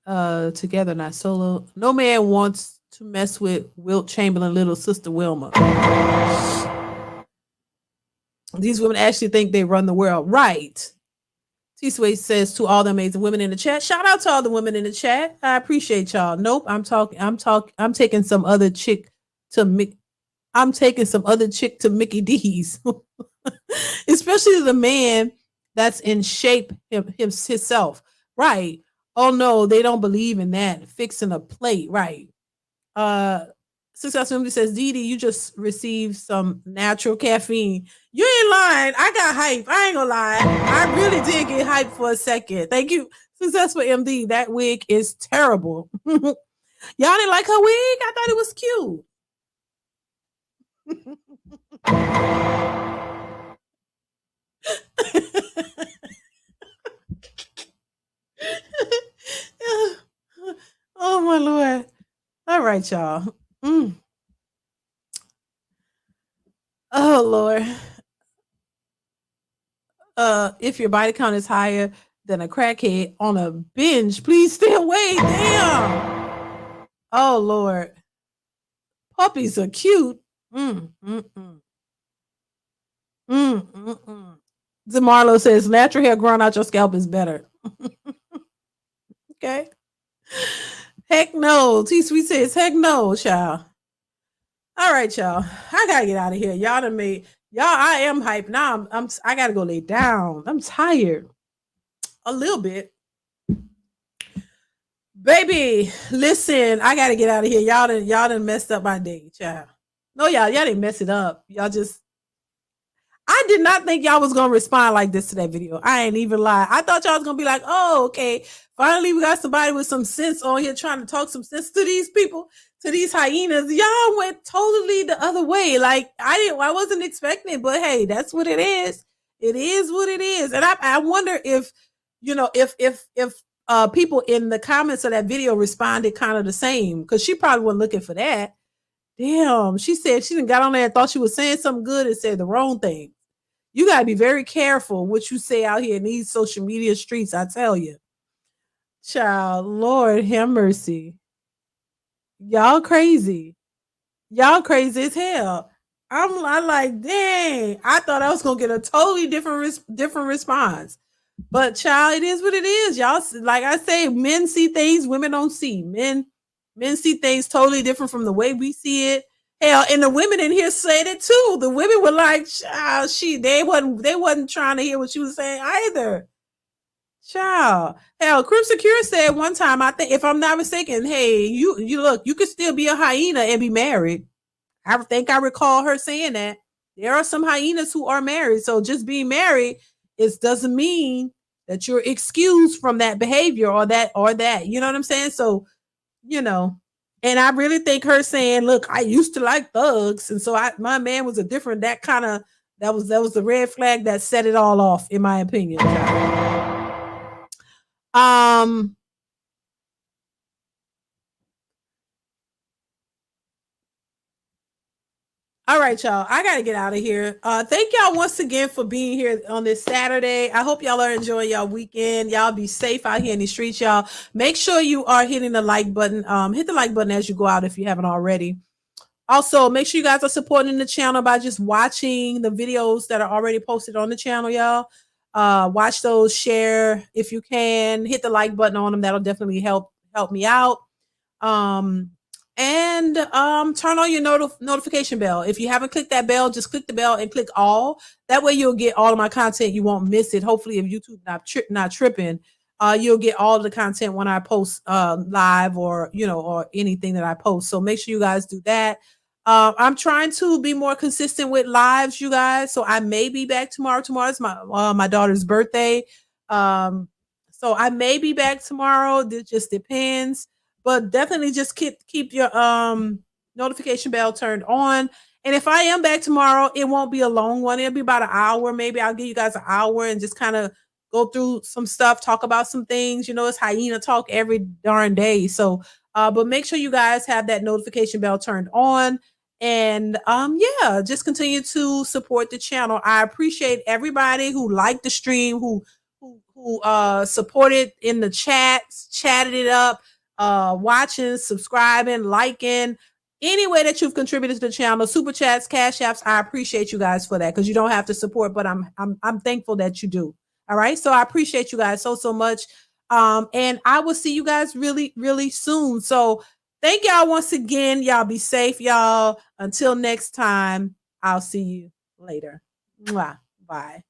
together, not solo. No man wants to mess with Wilt Chamberlain little sister Wilma. These women actually think they run the world. Right. T-Sway says to all the amazing women in the chat. Shout out to all the women in the chat. I appreciate y'all. Nope, I'm taking some other chick to Mickey D's. Especially the man that's in shape himself. Right. Oh no, they don't believe in that. Fixing a plate, right? Success Family says, DeeDee, you just received some natural caffeine. You ain't lying. I got hype. I ain't gonna lie. I really did get hype for a second. Thank you, Successful MD. That wig is terrible. Y'all didn't like her wig? I thought it was cute. Oh my Lord. All right, y'all. Oh Lord. If your body count is higher than a crackhead on a binge, please stay away. Damn. Oh Lord. Puppies are cute. DeMarlo says natural hair growing out your scalp is better. Okay. Heck no. T-Sweet says, heck no, child. All right, y'all. I gotta get out of here. Y'all done made I am hyped. Now I gotta go lay down. I'm tired. A little bit. Baby, listen, I gotta get out of here. Y'all done messed up my day, child. No, y'all didn't mess it up. I did not think y'all was gonna respond like this to that video. I ain't even lie. I thought y'all was gonna be like, oh, okay. Finally, we got somebody with some sense on here trying to talk some sense to these people, to these hyenas. Y'all went totally the other way. Like I wasn't expecting it, but hey, that's what it is. It is what it is. And I wonder if, if people in the comments of that video responded kind of the same, because she probably wasn't looking for that. Damn, she said she done got on there and thought she was saying something good and said the wrong thing. You got to be very careful what you say out here in these social media streets, I tell you. Child, Lord have mercy. Y'all crazy. Y'all crazy as hell. I'm like, dang, I thought I was going to get a totally different response. But child, it is what it is. Y'all, like I say, men see things women don't see. Men Men see things totally different from the way we see it. Hell, and the women in here said it too. The women were like, child, they wasn't trying to hear what she was saying either. Child. Hell, Crimson Cure said one time, I think, if I'm not mistaken, hey, you look, you could still be a hyena and be married. I think I recall her saying that. There are some hyenas who are married. So just being married doesn't mean that you're excused from that behavior or that. You know what I'm saying? So, and I really think her saying, look, I used to like thugs. And so my man was a different, that was the red flag that set it all off, in my opinion. All right, y'all. I gotta get out of here. Thank y'all once again for being here on this Saturday. I hope y'all are enjoying y'all weekend. Y'all be safe out here in the streets, y'all. Make sure you are hitting the like button. Hit the like button as you go out if you haven't already. Also, make sure you guys are supporting the channel by just watching the videos that are already posted on the channel, y'all. Watch those, share if you can. Hit the like button on them. That'll definitely help me out. And turn on your notification bell. If you haven't clicked that bell, just click the bell and click all. That way you'll get all of my content. You won't miss it. Hopefully, if YouTube not tripping, you'll get all of the content when I post live or or anything that I post. So make sure you guys do that. I'm trying to be more consistent with lives, you guys. So I may be back tomorrow. Tomorrow's my daughter's birthday. So I may be back tomorrow. It just depends. But definitely just keep your notification bell turned on. And if I am back tomorrow, it won't be a long one. It'll be about an hour. Maybe I'll give you guys an hour and just kind of go through some stuff, talk about some things. It's hyena talk every darn day. So, but make sure you guys have that notification bell turned on. And just continue to support the channel. I appreciate everybody who liked the stream, who supported in the chats, chatted it up, watching, subscribing, liking, any way that you've contributed to the channel, super chats, cash apps. I appreciate you guys for that, because you don't have to support, but I'm thankful that you do. All right. So I appreciate you guys so much. And I will see you guys really, really soon. So thank y'all once again. Y'all be safe, y'all. Until next time, I'll see you later. Mwah. Bye.